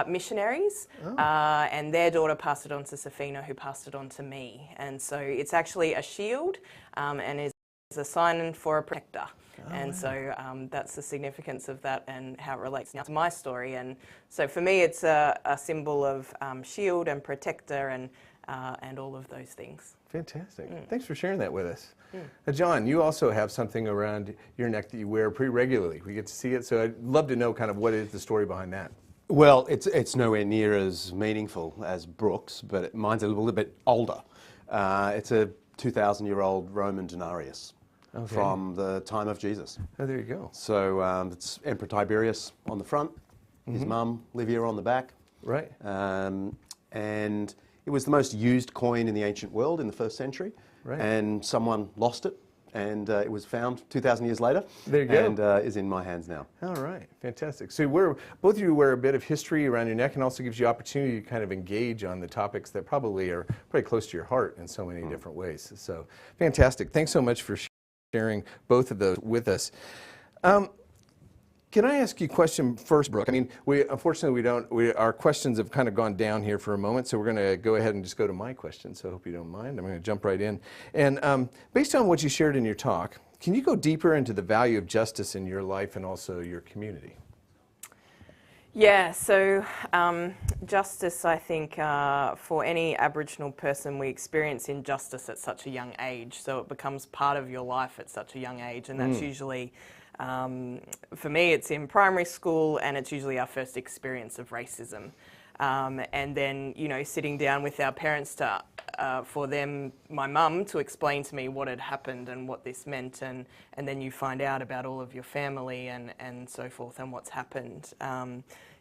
missionaries, and their daughter passed it on to Safina, who passed it on to me. And so it's actually a shield and is a sign for a protector. So that's the significance of that and how it relates now to my story. And so for me, it's a symbol of shield and protector and all of those things. Fantastic. Thanks for sharing that with us. John, you also have something around your neck that you wear pretty regularly. We get to see it, so I'd love to know kind of what is the story behind that. Well, it's nowhere near as meaningful as Brooke's, but mine's a little bit older. It's a 2,000-year-old Roman denarius from the time of Jesus. Oh, there you go. So it's Emperor Tiberius on the front, his mum, Livia, on the back. Right. And it was the most used coin in the ancient world in the 1st century. Right. And someone lost it, and it was found 2,000 years later. There you go. And is in my hands now. All right, fantastic. So both of you wear a bit of history around your neck, and also gives you opportunity to kind of engage on the topics that probably are pretty close to your heart in so many different ways. So fantastic. Thanks so much for sharing both of those with us. Can I ask you a question first, Brooke? I mean, unfortunately, our questions have kind of gone down here for a moment, so we're going to go ahead and just go to my question, so I hope you don't mind. I'm going to jump right in. And based on what you shared in your talk, can you go deeper into the value of justice in your life and also your community? Yeah, so justice, I think, for any Aboriginal person, we experience injustice at such a young age, so it becomes part of your life at such a young age, and that's usually... for me, it's in primary school, and it's usually our first experience of racism. And then, you know, sitting down with our parents for them, my mum, to explain to me what had happened and what this meant, and then you find out about all of your family and so forth and what's happened.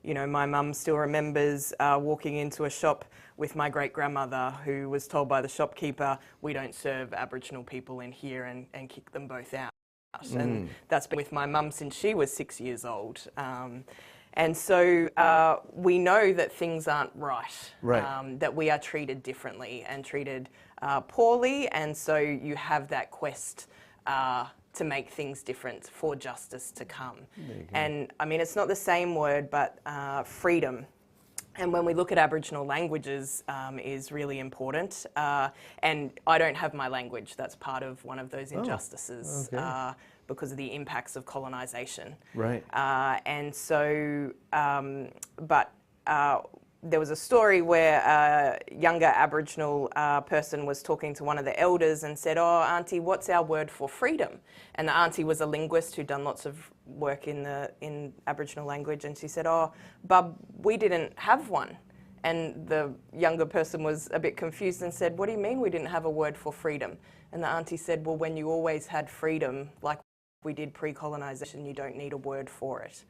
You know, my mum still remembers walking into a shop with my great-grandmother, who was told by the shopkeeper, "We don't serve Aboriginal people in here," and kick them both out. And that's been with my mum since she was 6 years old. And so we know that things aren't right, that we are treated differently and treated poorly, and so you have that quest to make things different for justice to come. And I mean, it's not the same word, but freedom. And when we look at Aboriginal languages is really important. And I don't have my language. That's part of one of those injustices because of the impacts of colonisation. Right. And so, but there was a story where a younger Aboriginal person was talking to one of the elders and said, "Oh, Auntie, what's our word for freedom?" And the auntie was a linguist who'd done lots of work in Aboriginal language, and she said, "Oh, Bub, we didn't have one." And the younger person was a bit confused and said, "What do you mean we didn't have a word for freedom?" And the auntie said, "Well, when you always had freedom, like we did pre-colonisation, you don't need a word for it."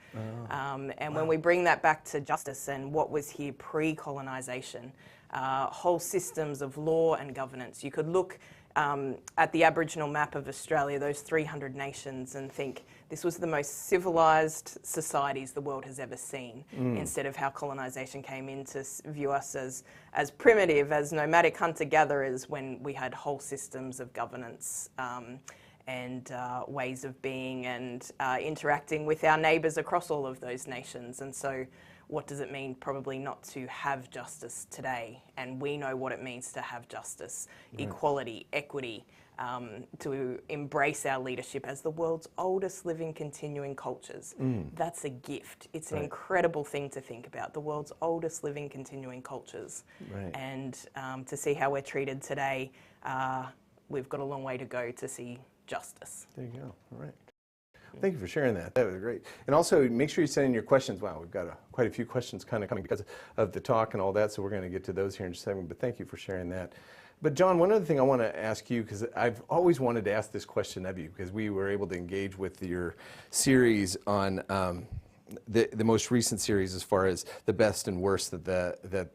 And when we bring that back to justice and what was here pre-colonisation, whole systems of law and governance, you could look at the Aboriginal map of Australia, those 300 nations, and think this was the most civilised societies the world has ever seen, instead of how colonisation came in to view us as primitive, as nomadic hunter-gatherers, when we had whole systems of governance and ways of being and interacting with our neighbours across all of those nations. And so what does it mean probably not to have justice today? And we know what it means to have justice, equality, equity, to embrace our leadership as the world's oldest living continuing cultures. That's a gift. It's an incredible thing to think about, the world's oldest living continuing cultures. And to see how we're treated today, we've got a long way to go to see justice. There you go. All right. Thank you for sharing that. That was great. And also, make sure you send in your questions. Wow, we've got quite a few questions kind of coming because of the talk and all that, so we're going to get to those here in just a second. But thank you for sharing that. But John, one other thing I want to ask you, because I've always wanted to ask this question of you, because we were able to engage with your series on the most recent series as far as the best and worst that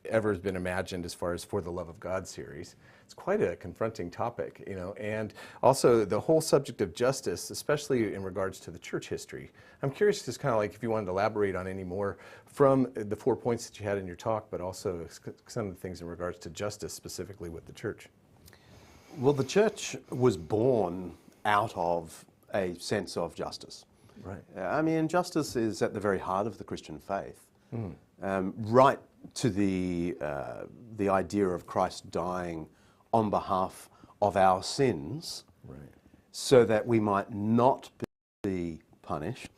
ever has been imagined as far as For the Love of God series. It's quite a confronting topic, you know, and also the whole subject of justice, especially in regards to the church history. I'm curious, just kind of like if you wanted to elaborate on any more from the 4 points that you had in your talk, but also some of the things in regards to justice, specifically with the church. Well, the church was born out of a sense of justice. Right. I mean, justice is at the very heart of the Christian faith. Right to the idea of Christ dying on behalf of our sins, so that we might not be punished,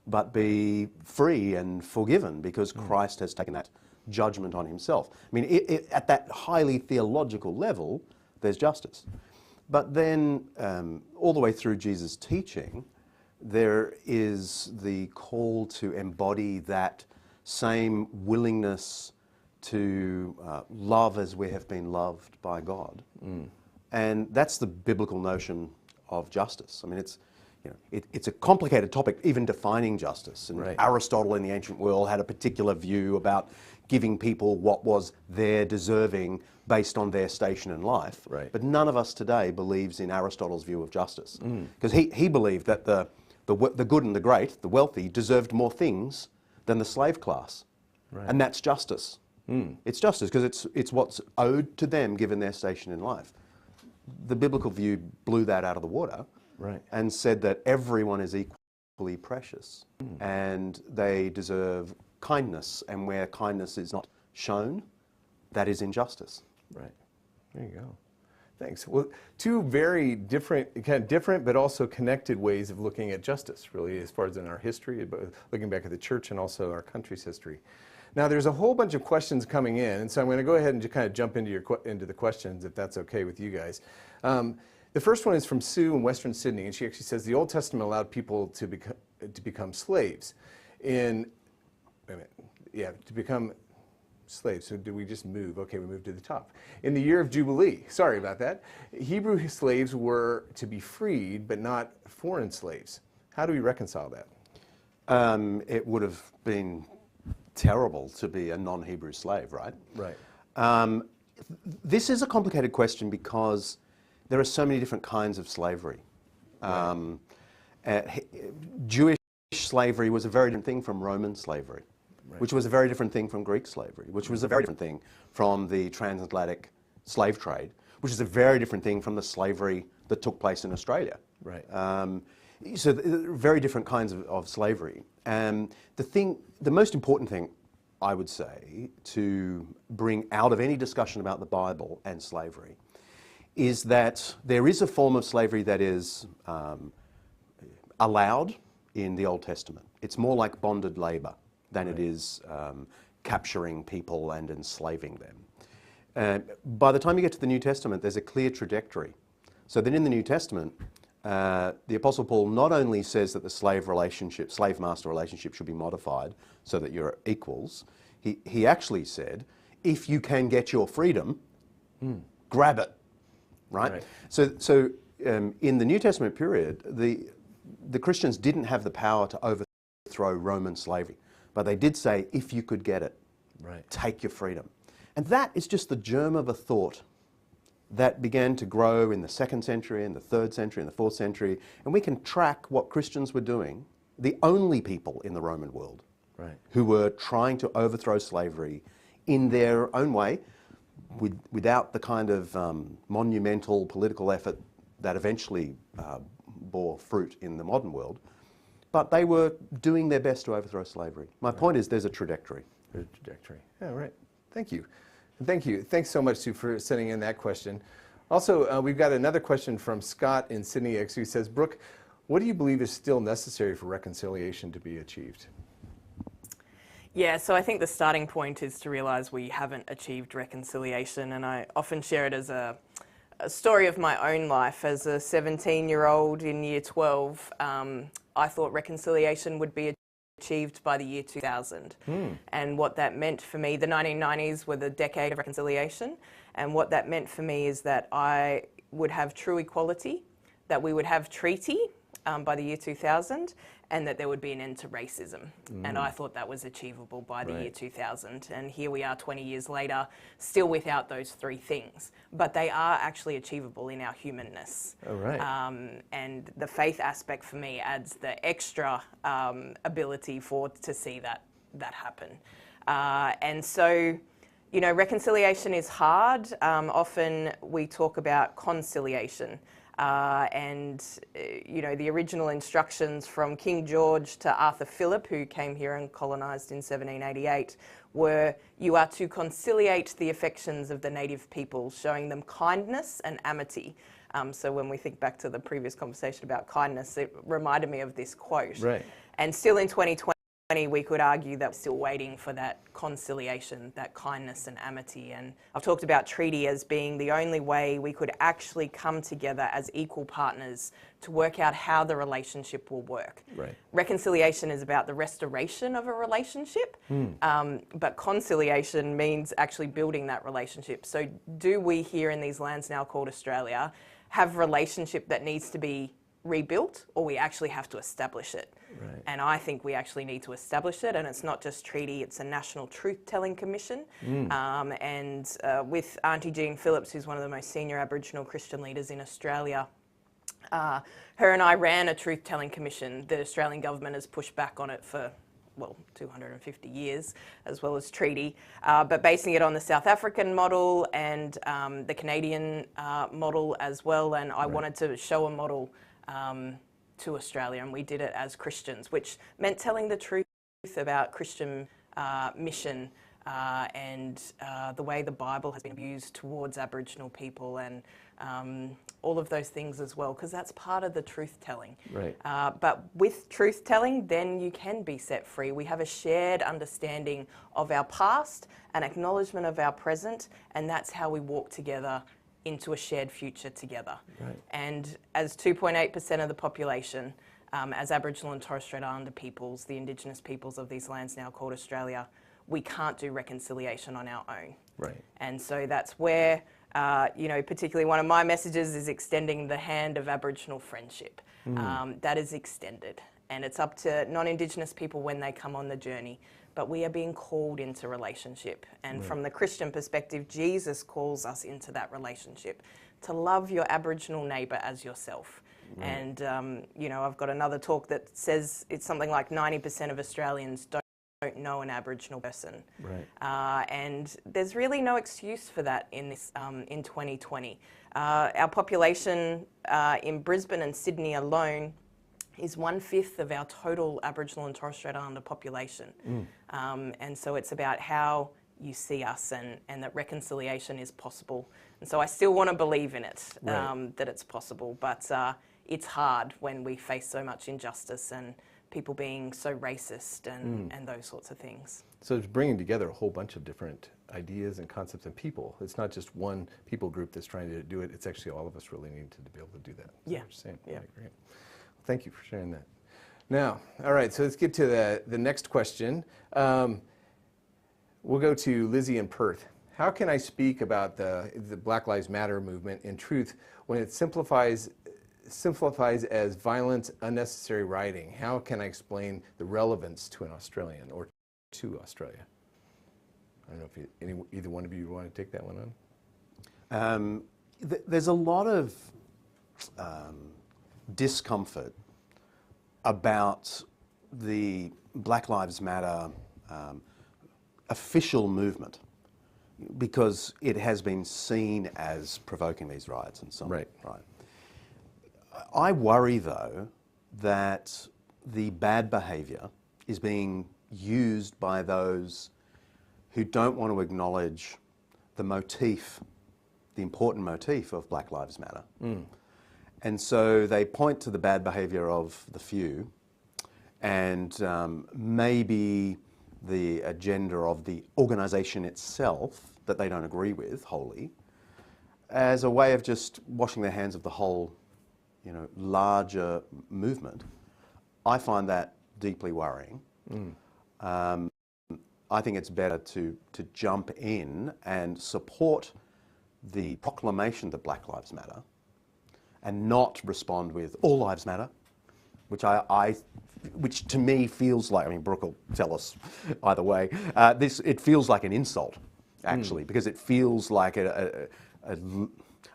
but be free and forgiven, because Christ has taken that judgment on himself. I mean, at that highly theological level, there's justice. But then, all the way through Jesus' teaching, there is the call to embody that same willingness to love as we have been loved by God. And that's the biblical notion of justice. I mean, it's a complicated topic, even defining justice. And Aristotle in the ancient world had a particular view about giving people what was their deserving based on their station in life. But none of us today believes in Aristotle's view of justice. Because he believed that the good and the great, the wealthy, deserved more things than the slave class. And that's justice. It's justice because it's what's owed to them given their station in life. The biblical view blew that out of the water and said that everyone is equally precious and they deserve kindness, and where kindness is not shown, that is injustice. There you go. Thanks. Well, two very different but also connected ways of looking at justice, really, as far as in our history, looking back at the church and also our country's history. Now, there's a whole bunch of questions coming in, and so I'm going to go ahead and just kind of jump into the questions, if that's okay with you guys. The first one is from Sue in Western Sydney, and she actually says the Old Testament allowed people to become slaves. To become slaves. So do we just move? Okay, we moved to the top. In the year of Jubilee, sorry about that, Hebrew slaves were to be freed, but not foreign slaves. How do we reconcile that? It would have been terrible to be a non-Hebrew slave, right? This is a complicated question because there are so many different kinds of slavery. Jewish slavery was a very different thing from Roman slavery, which was a very different thing from Greek slavery, which was a very different thing from the transatlantic slave trade, which is a very different thing from the slavery that took place in Australia. So very different kinds of slavery. The most important thing, I would say, to bring out of any discussion about the Bible and slavery is that there is a form of slavery that is allowed in the Old Testament. It's more like bonded labour than it is capturing people and enslaving them. By the time you get to the New Testament, there's a clear trajectory. So then in the New Testament, the Apostle Paul not only says that the slave-master relationship should be modified so that you're equals, he actually said, if you can get your freedom, grab it, right? So in the New Testament period, the Christians didn't have the power to overthrow Roman slavery, but they did say, if you could get it, take your freedom. And that is just the germ of a thought that began to grow in the 2nd century, in the 3rd century, in the 4th century, and we can track what Christians were doing, the only people in the Roman world who were trying to overthrow slavery in their own way, without the kind of monumental political effort that eventually bore fruit in the modern world, but they were doing their best to overthrow slavery. My point is there's a trajectory. There's a trajectory. Yeah, right. Thank you. Thank you. Thanks so much, Sue, for sending in that question. Also, we've got another question from Scott in Sydney X, who says, Brooke, what do you believe is still necessary for reconciliation to be achieved? Yeah, so I think the starting point is to realise we haven't achieved reconciliation, and I often share it as a story of my own life. As a 17-year-old in year 12, I thought reconciliation would be achieved by the year 2000. And what that meant for me, the 1990s were the decade of reconciliation, and what that meant for me is that I would have true equality, that we would have treaty by the year 2000, and that there would be an end to racism. And I thought that was achievable by the year 2000. And here we are 20 years later, still without those three things. But they are actually achievable in our humanness. And the faith aspect for me adds the extra ability to see that happen. And so, you know, reconciliation is hard. Often we talk about conciliation. You know, the original instructions from King George to Arthur Phillip, who came here and colonised in 1788, were you are to conciliate the affections of the native peoples, showing them kindness and amity. So when we think back to the previous conversation about kindness, it reminded me of this quote. And still in 2020, we could argue that we're still waiting for that conciliation, that kindness and amity. And I've talked about treaty as being the only way we could actually come together as equal partners to work out how the relationship will work. Reconciliation is about the restoration of a relationship, but conciliation means actually building that relationship. So do we here in these lands now called Australia have a relationship that needs to be rebuilt, or we actually have to establish it? And I think we actually need to establish it, and it's not just treaty, it's a National Truth-Telling Commission. With Auntie Jean Phillips, who's one of the most senior Aboriginal Christian leaders in Australia, her and I ran a Truth-Telling Commission. The Australian government has pushed back on it for, well, 250 years, as well as treaty, but basing it on the South African model and the Canadian model as well. And I wanted to show a model to Australia, and we did it as Christians, which meant telling the truth about Christian mission and the way the Bible has been abused towards Aboriginal people, and all of those things as well, because that's part of the truth-telling. But with truth-telling, then you can be set free. We have a shared understanding of our past, an acknowledgement of our present, and that's how we walk together into a shared future together. And as 2.8% of the population, as Aboriginal and Torres Strait Islander peoples, the Indigenous peoples of these lands now called Australia, we can't do reconciliation on our own. And so that's where, you know, particularly one of my messages is extending the hand of Aboriginal friendship. That is extended, and it's up to non-Indigenous people when they come on the journey. But we are being called into relationship. And from the Christian perspective, Jesus calls us into that relationship, to love your Aboriginal neighbour as yourself. And, you know, I've got another talk that says it's something like 90% of Australians don't know an Aboriginal person. And there's really no excuse for that in this in 2020. Our population in Brisbane and Sydney alone is 1/5 of our total Aboriginal and Torres Strait Islander population. And so it's about how you see us, and that reconciliation is possible. And so I still want to believe in it, that it's possible, but it's hard when we face so much injustice and people being so racist and those sorts of things. So it's bringing together a whole bunch of different ideas and concepts and people. It's not just one people group that's trying to do it. It's actually all of us really need to be able to do that. Yeah. What you're saying. Yeah. Right, great. Well, thank you for sharing that. Now, all right, so let's get to the next question. We'll go to Lizzie in Perth. How can I speak about the Black Lives Matter movement in truth when it simplifies as violent, unnecessary rioting? How can I explain the relevance to an Australian or to Australia? I don't know if either one of you want to take that one on. There's a lot of discomfort about the Black Lives Matter official movement because it has been seen as provoking these riots and so on. Right. I worry, though, that the bad behaviour is being used by those who don't want to acknowledge the motif, the important motif of Black Lives Matter. And so they point to the bad behaviour of the few and maybe the agenda of the organisation itself that they don't agree with wholly as a way of just washing their hands of the whole, larger movement. I find that deeply worrying. I think it's better to jump in and support the proclamation that Black Lives Matter and not respond with all lives matter, which to me feels like, Brooke will tell us either way, it feels like an insult, actually, because it feels like a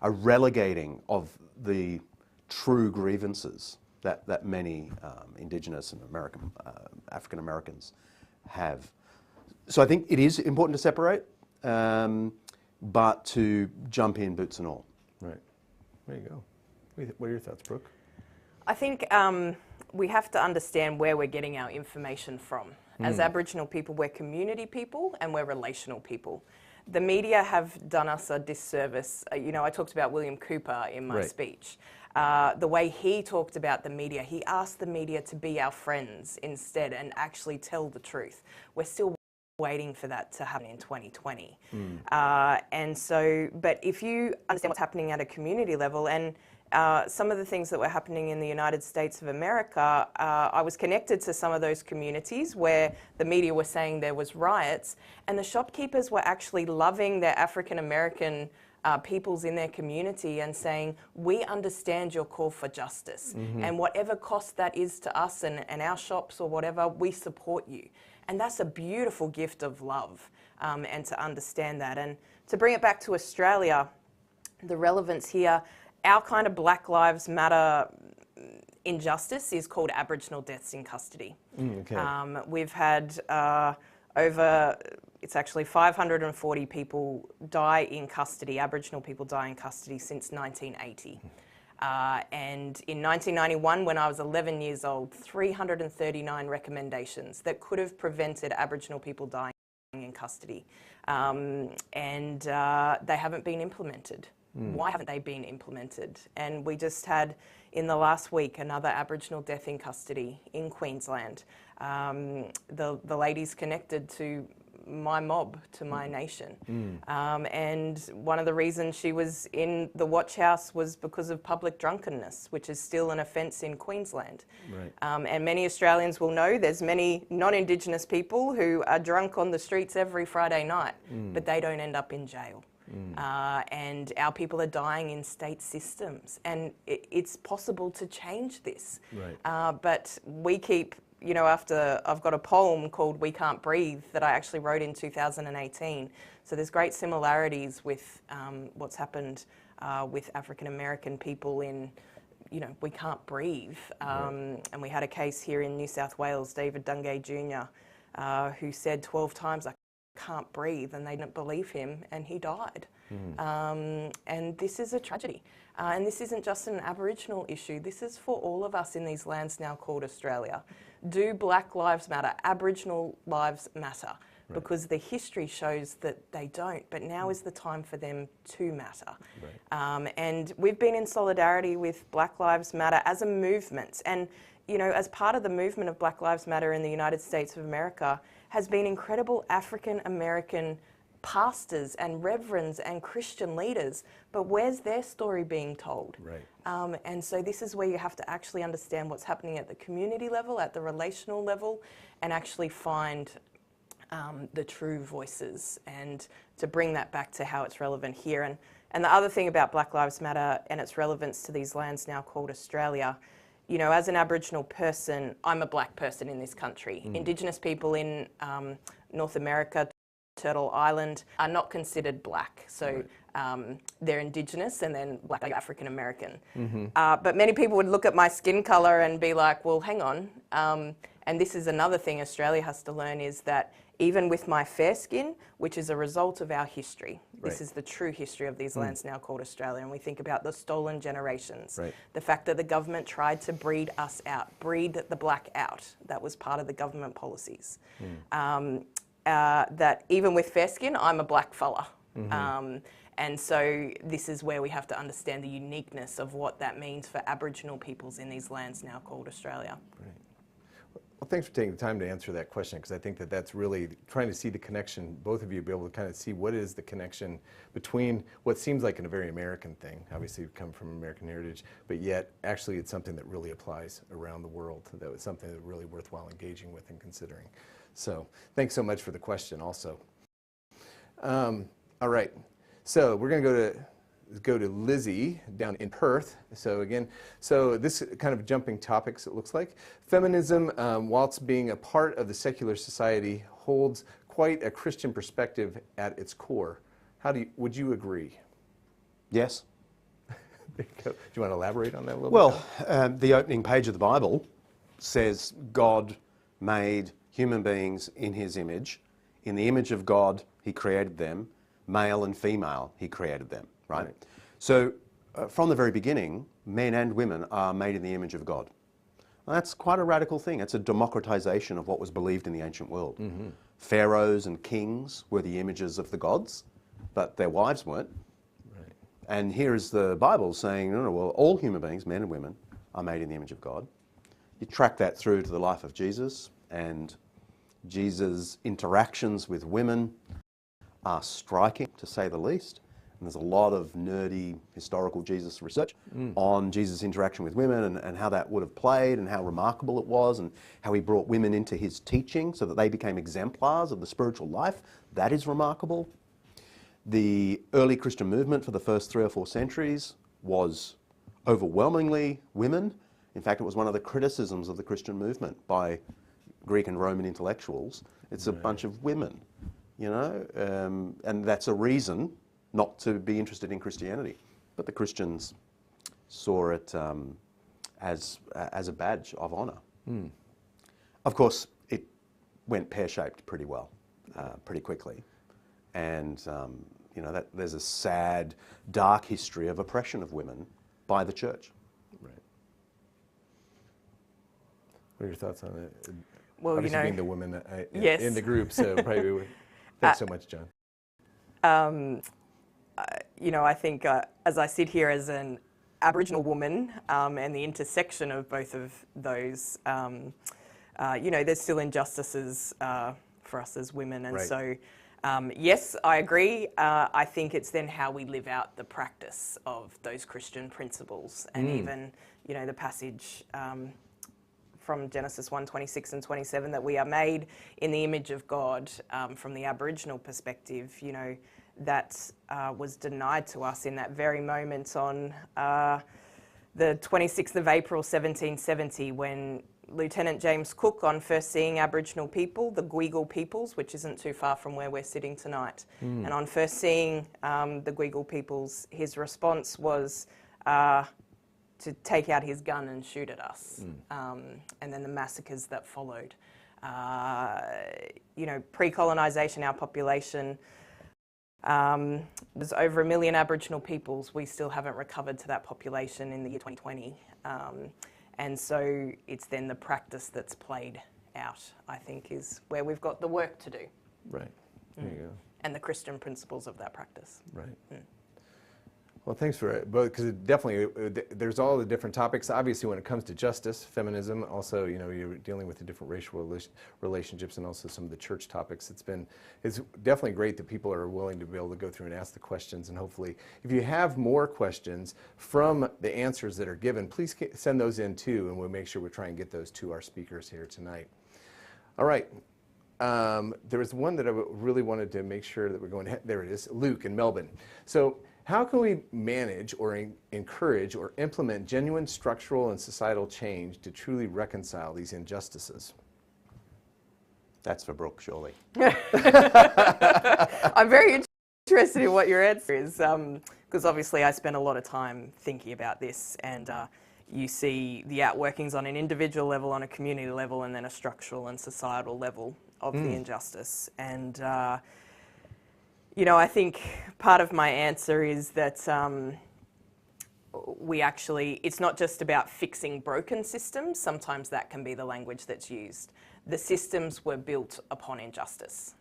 relegating of the true grievances that many Indigenous and African Americans have. So I think it is important to separate, but to jump in boots and all. Right. There you go. What are your thoughts, Brooke? I think we have to understand where we're getting our information from. As Aboriginal people, we're community people and we're relational people. The media have done us a disservice. I talked about William Cooper in my speech. The way he talked about the media, he asked the media to be our friends instead and actually tell the truth. We're still waiting for that to happen in 2020. But if you understand what's happening at a community level, and some of the things that were happening in the United States of America, I was connected to some of those communities where the media were saying there was riots, and the shopkeepers were actually loving their African American peoples in their community and saying, we understand your call for justice, and whatever cost that is to us and our shops or whatever, we support you. And that's a beautiful gift of love, and to understand that. And to bring it back to Australia, the relevance here, our kind of Black Lives Matter injustice is called Aboriginal deaths in custody. We've had it's actually 540 people die in custody, Aboriginal people die in custody since 1980. And in 1991, when I was 11 years old, 339 recommendations that could have prevented Aboriginal people dying in custody. And they haven't been implemented. Why haven't they been implemented? And we just had, in the last week, another Aboriginal death in custody in Queensland. The lady's connected to my mob, to my nation. And one of the reasons she was in the watch house was because of public drunkenness, which is still an offence in Queensland. And many Australians will know there's many non-Indigenous people who are drunk on the streets every Friday night, but they don't end up in jail. And our people are dying in state systems, and it's possible to change this. But we keep, after I've got a poem called We Can't Breathe that I actually wrote in 2018. So there's great similarities with what's happened with African American people in, We Can't Breathe. And we had a case here in New South Wales, David Dungay Jr., who said 12 times, I can't breathe, and they didn't believe him, and he died. And this is a tragedy. And this isn't just an Aboriginal issue. This is for all of us in these lands now called Australia. Do Black Lives Matter? Aboriginal lives matter? Because the history shows that they don't, but now is the time for them to matter. And we've been in solidarity with Black Lives Matter as a movement. And as part of the movement of Black Lives Matter in the United States of America, has been incredible African American pastors and reverends and Christian leaders, but where's their story being told? Right. And so this is where you have to actually understand what's happening at the community level, at the relational level, and actually find the true voices and to bring that back to how it's relevant here. And the other thing about Black Lives Matter and its relevance to these lands now called Australia, as an Aboriginal person, I'm a black person in this country. Indigenous people in North America, Turtle Island, are not considered black. So they're Indigenous and then black African American. But many people would look at my skin colour and be like, well, hang on. And this is another thing Australia has to learn, is that even with my fair skin, which is a result of our history, this is the true history of these lands now called Australia, and we think about the stolen generations, the fact that the government tried to breed us out, breed the black out, that was part of the government policies. That even with fair skin, I'm a black fella. And so this is where we have to understand the uniqueness of what that means for Aboriginal peoples in these lands now called Australia. Right. Well, thanks for taking the time to answer that question, because I think that that's really trying to see the connection, both of you be able to kind of see what is the connection between what seems like a very American thing. Obviously, we come from American heritage, but yet actually it's something that really applies around the world. That was something that's really worthwhile engaging with and considering. So thanks so much for the question also. All right, so we're going to go to Lizzie down in Perth. So again, this kind of jumping topics, it looks like. Feminism, whilst being a part of the secular society, holds quite a Christian perspective at its core. Would you agree? Yes. There you go. Do you want to elaborate on that a little Well, bit? the opening page of the Bible says God made human beings in his image. In the image of God, he created them. Male and female, he created them, right? So from the very beginning, men and women are made in the image of God. Well, that's quite a radical thing. It's a democratization of what was believed in the ancient world. Pharaohs and kings were the images of the gods, but their wives weren't. Right. And here is the Bible saying, no, well, all human beings, men and women, are made in the image of God. You track that through to the life of Jesus, and Jesus' interactions with women are striking, to say the least. And there's a lot of nerdy historical Jesus research on Jesus' interaction with women and how that would have played and how remarkable it was and how he brought women into his teaching so that they became exemplars of the spiritual life. That is remarkable. The early Christian movement for the first 3 or 4 centuries was overwhelmingly women. In fact, it was one of the criticisms of the Christian movement by Greek and Roman intellectuals. It's a bunch of women, and that's a reason not to be interested in Christianity. But the Christians saw it as a badge of honour. Of course, it went pear-shaped pretty well, pretty quickly. And, that there's a sad, dark history of oppression of women by the church. Right. What are your thoughts on it? Well, obviously being the woman yes. in the group, so probably thanks so much, John. I think as I sit here as an Aboriginal woman and the intersection of both of those, there's still injustices for us as women. And so, yes, I agree. I think it's then how we live out the practice of those Christian principles. And even, the passage from Genesis 1:26 and 27, that we are made in the image of God, from the Aboriginal perspective, that was denied to us in that very moment on the 26th of April 1770, when Lieutenant James Cook, on first seeing Aboriginal people, the Guigal peoples, which isn't too far from where we're sitting tonight, and on first seeing the Guigal peoples, his response was to take out his gun and shoot at us, and then the massacres that followed. Pre-colonisation, our population, there's over 1 million Aboriginal peoples. We still haven't recovered to that population in the year 2020. And so it's then the practice that's played out, I think, is where we've got the work to do. Right. There you go. And the Christian principles of that practice. Right. Well, thanks for it, because it definitely, there's all the different topics. Obviously, when it comes to justice, feminism, also, you know, you're dealing with the different racial relationships and also some of the church topics. It's definitely great that people are willing to be able to go through and ask the questions, and hopefully, if you have more questions from the answers that are given, please send those in too, and we'll make sure we try and get those to our speakers here tonight. All right. There was one that I really wanted to make sure that we're going to, there it is, Luke in Melbourne. So, how can we manage or encourage or implement genuine structural and societal change to truly reconcile these injustices? That's for Brooke, surely. I'm very interested in what your answer is, because obviously I spend a lot of time thinking about this, and you see the outworkings on an individual level, on a community level, and then a structural and societal level of the injustice. And you know, I think part of my answer is that it's not just about fixing broken systems. Sometimes that can be the language that's used. The systems were built upon injustice.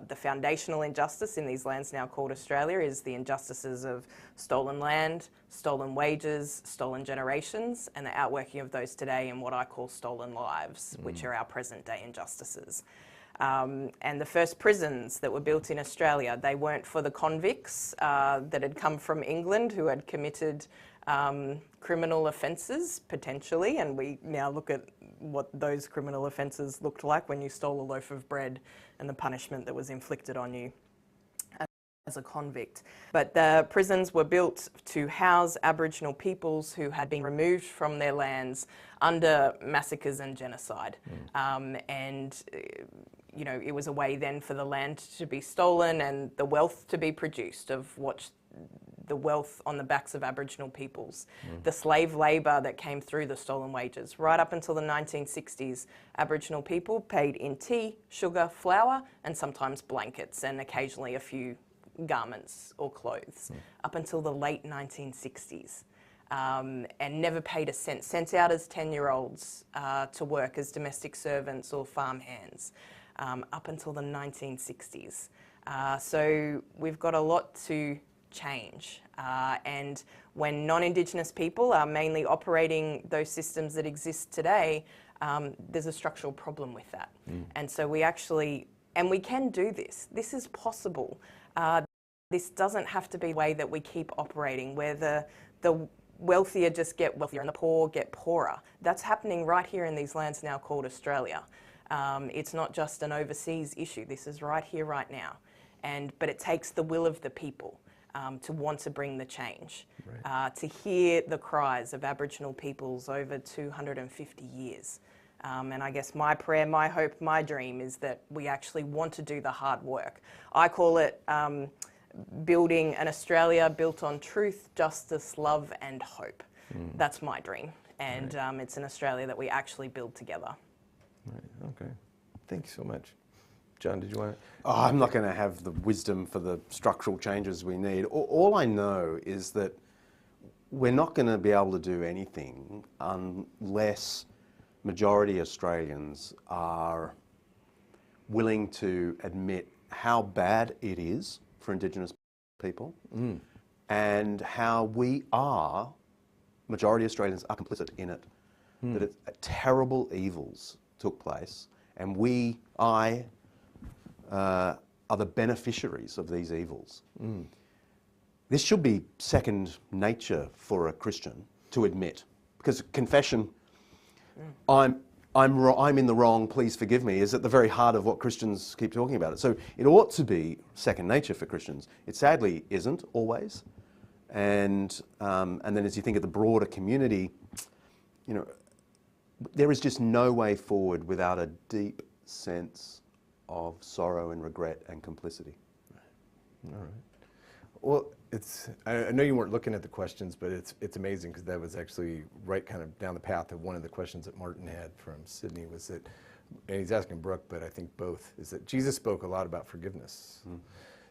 The foundational injustice in these lands now called Australia is the injustices of stolen land, stolen wages, stolen generations, and the outworking of those today in what I call stolen lives, which are our present day injustices. And the first prisons that were built in Australia, they weren't for the convicts that had come from England who had committed criminal offences, potentially, and we now look at what those criminal offences looked like when you stole a loaf of bread and the punishment that was inflicted on you as a convict. But the prisons were built to house Aboriginal peoples who had been removed from their lands under massacres and genocide. You know, it was a way then for the land to be stolen and the wealth to be produced of the wealth on the backs of Aboriginal peoples. The slave labour that came through the stolen wages. Right up until the 1960s, Aboriginal people paid in tea, sugar, flour, and sometimes blankets, and occasionally a few garments or clothes, up until the late 1960s. And never paid a cent, sent out as 10-year-olds to work as domestic servants or farm hands. Up until the 1960s. So we've got a lot to change. And when non-Indigenous people are mainly operating those systems that exist today, there's a structural problem with that. And so we can do this. This is possible. This doesn't have to be the way that we keep operating, where the wealthier just get wealthier and the poor get poorer. That's happening right here in these lands now called Australia. It's not just an overseas issue. This is right here, right now. But it takes the will of the people to want to bring the change, to hear the cries of Aboriginal peoples over 250 years. And I guess my prayer, my hope, my dream is that we actually want to do the hard work. I call it building an Australia built on truth, justice, love and hope. That's my dream. And it's an Australia that we actually build together. Right, okay. Thank you so much. John, did you want to? Oh, I'm not going to have the wisdom for the structural changes we need. All I know is that we're not going to be able to do anything unless majority Australians are willing to admit how bad it is for Indigenous people and how we are, majority Australians are complicit in it. That terrible evils took place, and I are the beneficiaries of these evils. This should be second nature for a Christian to admit, because confession, I'm in the wrong, please forgive me, is at the very heart of what Christians keep talking about. So it ought to be second nature for Christians. It sadly isn't always. And then as you think of the broader community, you know, there is just no way forward without a deep sense of sorrow and regret and complicity. All right. Well, I know you weren't looking at the questions, but it's amazing because that was actually right kind of down the path of one of the questions that Martin had from Sydney was that, and he's asking Brooke, but I think both, is that Jesus spoke a lot about forgiveness.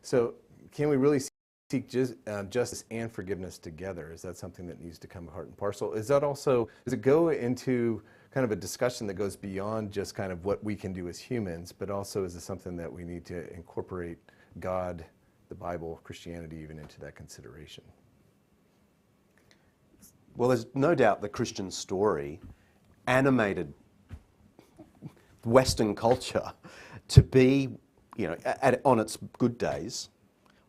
So can we really seek justice and forgiveness together? Is that something that needs to come part and parcel? Is that also, does it go into kind of a discussion that goes beyond just kind of what we can do as humans, but also is it something that we need to incorporate God, the Bible, Christianity even into that consideration? Well, there's no doubt the Christian story animated Western culture to be, you know, on its good days,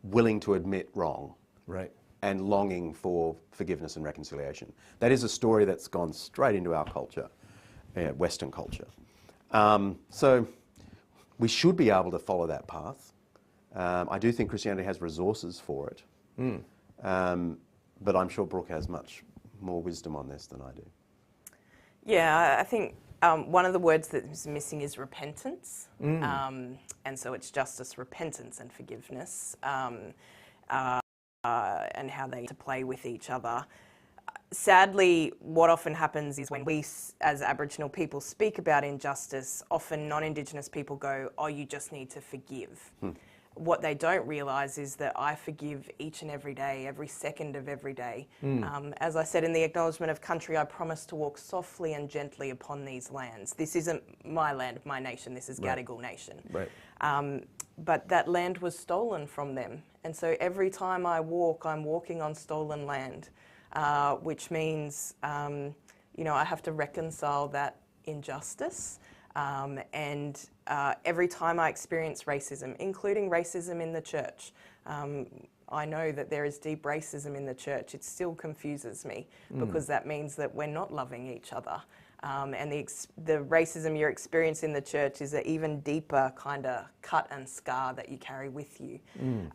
willing to admit wrong. Right. And longing for forgiveness and reconciliation. That is a story that's gone straight into our culture, Western culture. So we should be able to follow that path. I do think Christianity has resources for it. But I'm sure Brooke has much more wisdom on this than I do. Yeah, I think one of the words that's missing is repentance. And so it's justice, repentance and forgiveness. And how they play with each other. Sadly, what often happens is when we, as Aboriginal people, speak about injustice, often non-Indigenous people go, oh, you just need to forgive. What they don't realise is that I forgive each and every day, every second of every day. As I said in the Acknowledgement of Country, I promise to walk softly and gently upon these lands. This isn't my land, my nation, this is Gadigal Nation. Right. But that land was stolen from them. And so every time I walk, I'm walking on stolen land, which means, you know, I have to reconcile that injustice. And every time I experience racism, including racism in the church, I know that there is deep racism in the church. It still confuses me because that means that we're not loving each other. And the racism you're experiencing in the church is an even deeper kind of cut and scar that you carry with you.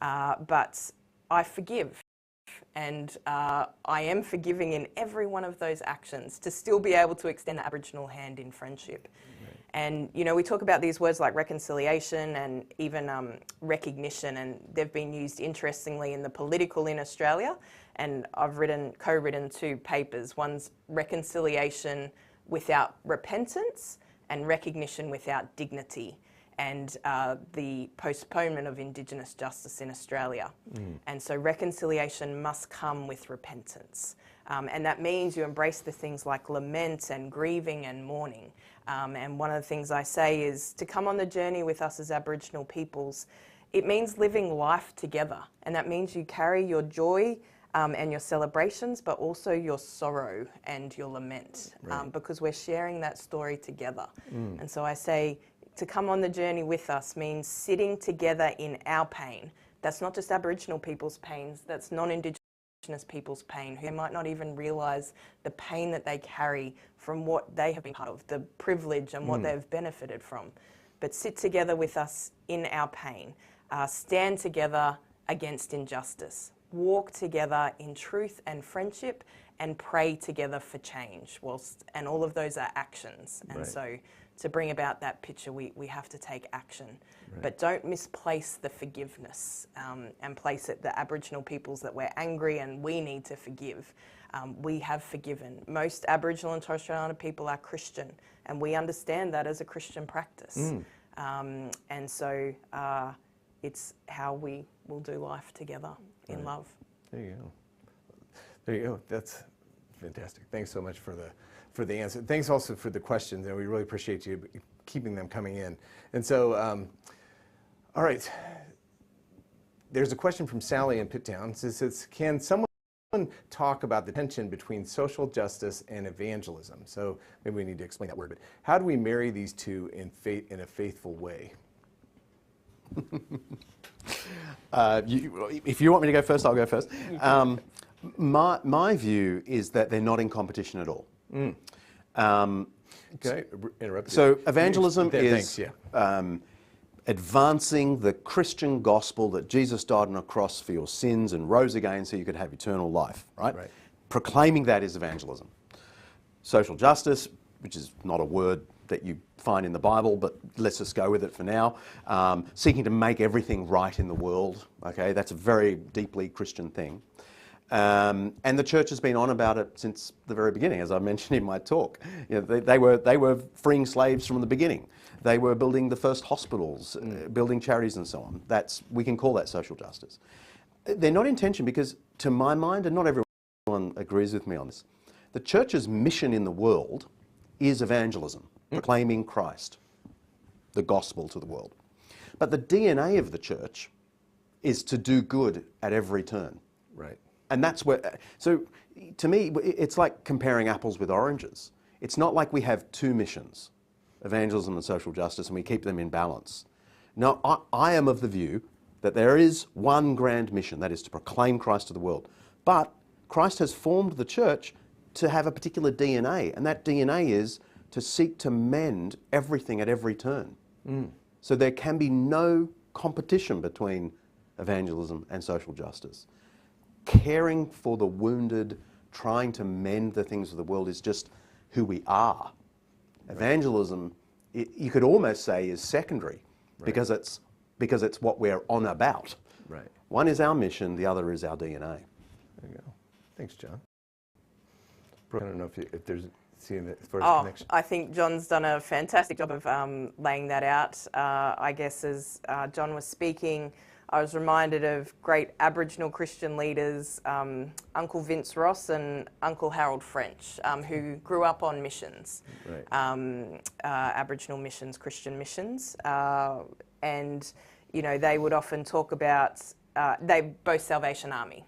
But I forgive. And I am forgiving in every one of those actions to still be able to extend the Aboriginal hand in friendship. And, you know, we talk about these words like reconciliation and even recognition, and they've been used interestingly in the political in Australia. And I've co-written 2 papers. One's reconciliation without repentance and recognition without dignity, and the postponement of Indigenous justice in Australia. And so reconciliation must come with repentance. And that means you embrace the things like lament and grieving and mourning. And one of the things I say is to come on the journey with us as Aboriginal peoples. It means living life together. And that means you carry your joy and your celebrations, but also your sorrow and your lament, because we're sharing that story together. And so I say, to come on the journey with us means sitting together in our pain. That's not just Aboriginal people's pains, that's non-Indigenous people's pain, who might not even realise the pain that they carry from what they have been part of, the privilege and what they've benefited from. But sit together with us in our pain, stand together against injustice, walk together in truth and friendship, and pray together for change. And all of those are actions. And so to bring about that picture, we have to take action. But don't misplace the forgiveness and place it the Aboriginal peoples that we're angry and we need to forgive. We have forgiven. Most Aboriginal and Torres Strait Islander people are Christian, and we understand that as a Christian practice. And so it's how we will do life together in love. There you go. There you go. That's fantastic. Thanks so much for the answer. Thanks also for the questions, and we really appreciate you keeping them coming in. And so, all right. There's a question from Sally in Pitttown. It says, can someone talk about the tension between social justice and evangelism? So maybe we need to explain that word, but how do we marry these two in a faithful way? If you want me to go first, I'll go first. My view is that they're not in competition at all. Okay, interrupt. So evangelism is thanks, advancing the Christian gospel that Jesus died on a cross for your sins and rose again so you could have eternal life, right? Proclaiming that is evangelism. Social justice, which is not a word that you find in the Bible, but let's just go with it for now. Seeking to make everything right in the world, okay? That's a very deeply Christian thing. And the church has been on about it since the very beginning, as I mentioned in my talk. You know, they were freeing slaves from the beginning. They were building the first hospitals, building charities and so on. We can call that social justice. They're not in tension because, to my mind, and not everyone agrees with me on this, the church's mission in the world is evangelism, proclaiming Christ, the gospel to the world. But the DNA of the church is to do good at every turn. Right. And that's where, so to me, it's like comparing apples with oranges. It's not like we have two missions, evangelism and social justice, and we keep them in balance. No, I am of the view that there is one grand mission, that is to proclaim Christ to the world. But Christ has formed the church to have a particular DNA, and that DNA is to seek to mend everything at every turn. So there can be no competition between evangelism and social justice. Caring for the wounded, trying to mend the things of the world is just who we are. Evangelism, you could almost say, is secondary, because it's what we're on about. Right. One is our mission, the other is our DNA. There you go. Thanks, John. Brooke, I don't know if there's seeing it as far as connection. I think John's done a fantastic job of laying that out. I guess as John was speaking, I was reminded of great Aboriginal Christian leaders, Uncle Vince Ross and Uncle Harold French, who grew up on missions, Aboriginal missions, Christian missions, and you know they would often talk about they both Salvation Army.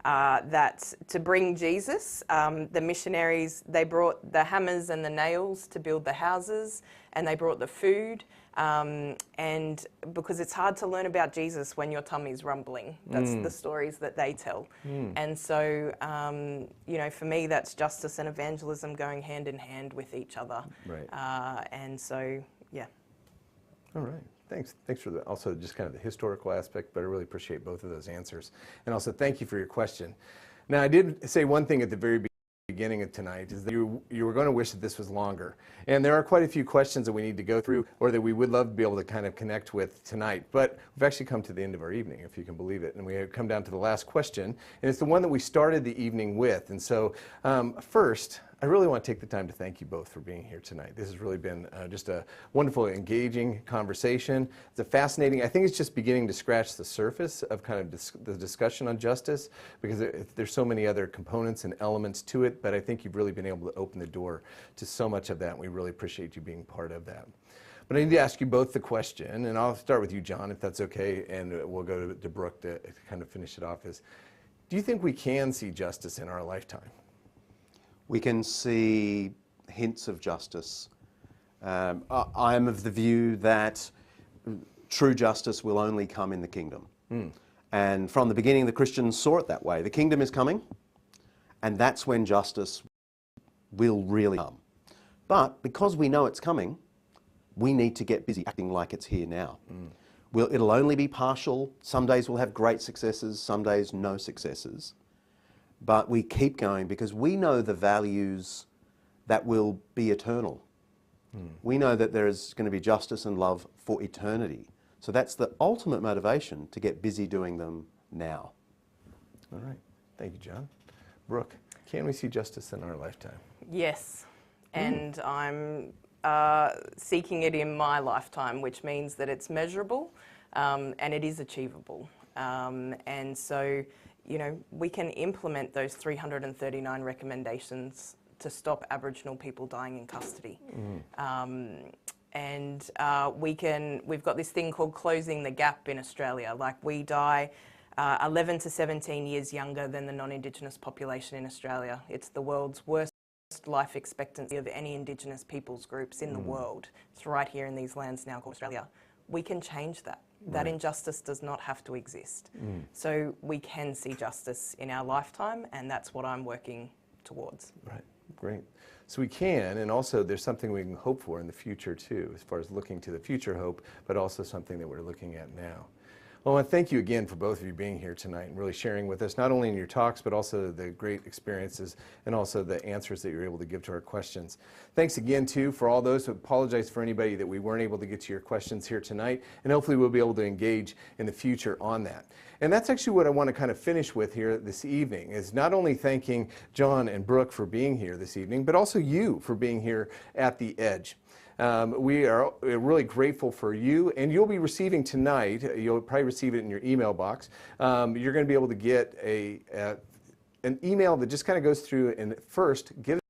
That to bring Jesus, the missionaries, they brought the hammers and the nails to build the houses, and they brought the food. And because it's hard to learn about Jesus when your tummy's rumbling. That's the stories that they tell. And so, you know, for me, that's justice and evangelism going hand in hand with each other. Right. And so, yeah. All right. Thanks for also just kind of the historical aspect, but I really appreciate both of those answers. And also thank you for your question. Now, I did say one thing at the very beginning of tonight, is that you were going to wish that this was longer. And there are quite a few questions that we need to go through, or that we would love to be able to kind of connect with tonight. But we've actually come to the end of our evening, if you can believe it. And we have come down to the last question, and it's the one that we started the evening with. And so first, I really want to take the time to thank you both for being here tonight. This has really been just a wonderful, engaging conversation. It's a fascinating, I think it's just beginning to scratch the surface of kind of the discussion on justice, because there's so many other components and elements to it, but I think you've really been able to open the door to so much of that, and we really appreciate you being part of that. But I need to ask you both the question, and I'll start with you, John, if that's okay, and we'll go to Brooke to kind of finish it off. Do you think we can see justice in our lifetime? We can see hints of justice. I am of the view that true justice will only come in the kingdom. And from the beginning, the Christians saw it that way. The kingdom is coming, and that's when justice will really come. But because we know it's coming, we need to get busy acting like it's here now. It'll only be partial. Some days we'll have great successes, some days no successes. But we keep going because we know the values that will be eternal. We know that there is going to be justice and love for eternity. So that's the ultimate motivation to get busy doing them now. All right. Thank you, John. Brooke, can we see justice in our lifetime? Yes. And I'm seeking it in my lifetime, which means that it's measurable and it is achievable. And so, you know, we can implement those 339 recommendations to stop Aboriginal people dying in custody. And we've got this thing called closing the gap in Australia. Like, we die 11 to 17 years younger than the non-Indigenous population in Australia. It's the world's worst life expectancy of any Indigenous peoples groups in the world. It's right here in these lands now called Australia. We can change that. That injustice does not have to exist. So we can see justice in our lifetime, and that's what I'm working towards. Right, great. So we can, and also there's something we can hope for in the future too, as far as looking to the future hope, but also something that we're looking at now. Well, I want to thank you again for both of you being here tonight and really sharing with us, not only in your talks, but also the great experiences and also the answers that you're able to give to our questions. Thanks again, too, for all those. I apologize for anybody that we weren't able to get to your questions here tonight, and hopefully we'll be able to engage in the future on that. And that's actually what I want to kind of finish with here this evening, is not only thanking John and Brooke for being here this evening, but also you for being here at the Edge. We are really grateful for you, and you'll be receiving tonight, you'll probably receive it in your email box, you're going to be able to get an email that just kind of goes through and first gives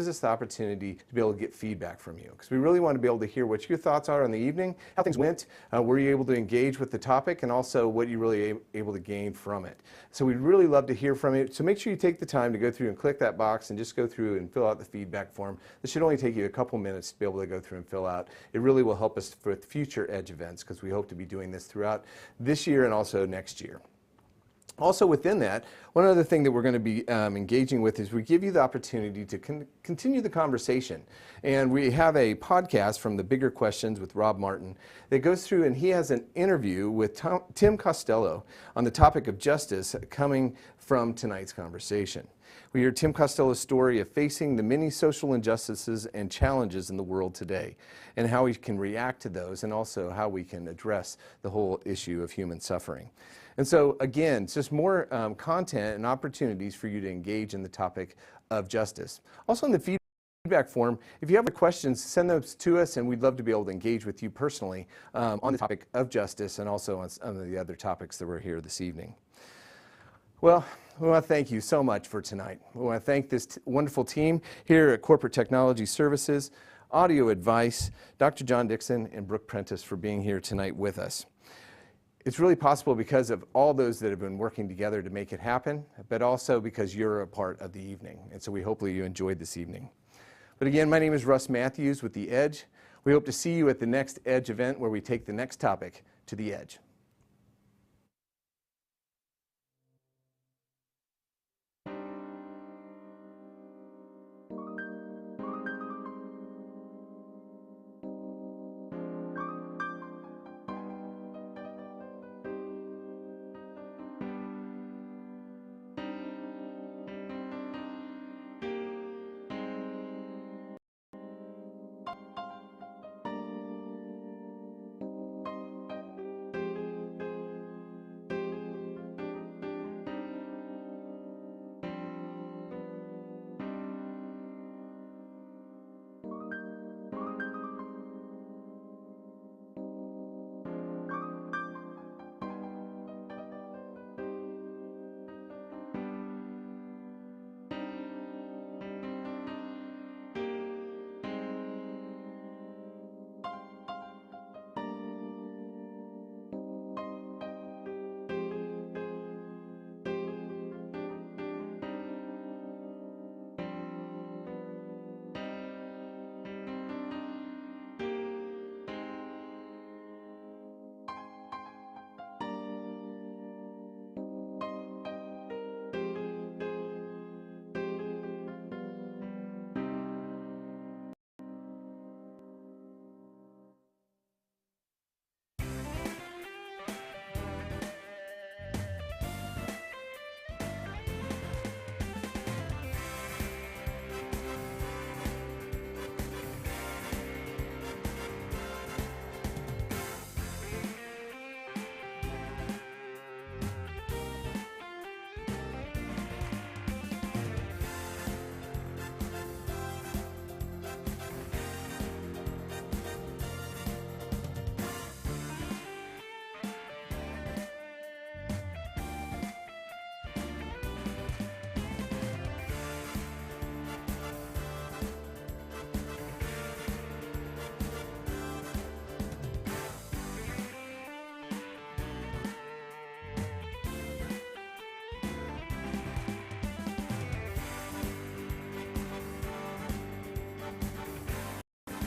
us the opportunity to be able to get feedback from you, because we really want to be able to hear what your thoughts are on the evening, how things went, were you able to engage with the topic, and also what you really able to gain from it. So we'd really love to hear from you. So make sure you take the time to go through and click that box and just go through and fill out the feedback form. This should only take you a couple minutes to be able to go through and fill out. It really will help us for future EDGE events, because we hope to be doing this throughout this year and also next year. Also within that, one other thing that we're going to be engaging with is we give you the opportunity to continue the conversation. And we have a podcast from the Bigger Questions with Rob Martin that goes through, and he has an interview with Tim Costello on the topic of justice coming from tonight's conversation. We hear Tim Costello's story of facing the many social injustices and challenges in the world today, and how we can react to those, and also how we can address the whole issue of human suffering. And so, again, it's just more content and opportunities for you to engage in the topic of justice. Also in the feedback form, if you have questions, send those to us, and we'd love to be able to engage with you personally on the topic of justice, and also on some of the other topics that were here this evening. Well, we want to thank you so much for tonight. We want to thank this wonderful team here at Corporate Technology Services, Audio Advice, Dr. John Dixon, and Brooke Prentice for being here tonight with us. It's really possible because of all those that have been working together to make it happen, but also because you're a part of the evening. And so hopefully you enjoyed this evening. But again, my name is Russ Matthews with The Edge. We hope to see you at the next EDGE event, where we take the next topic to the edge.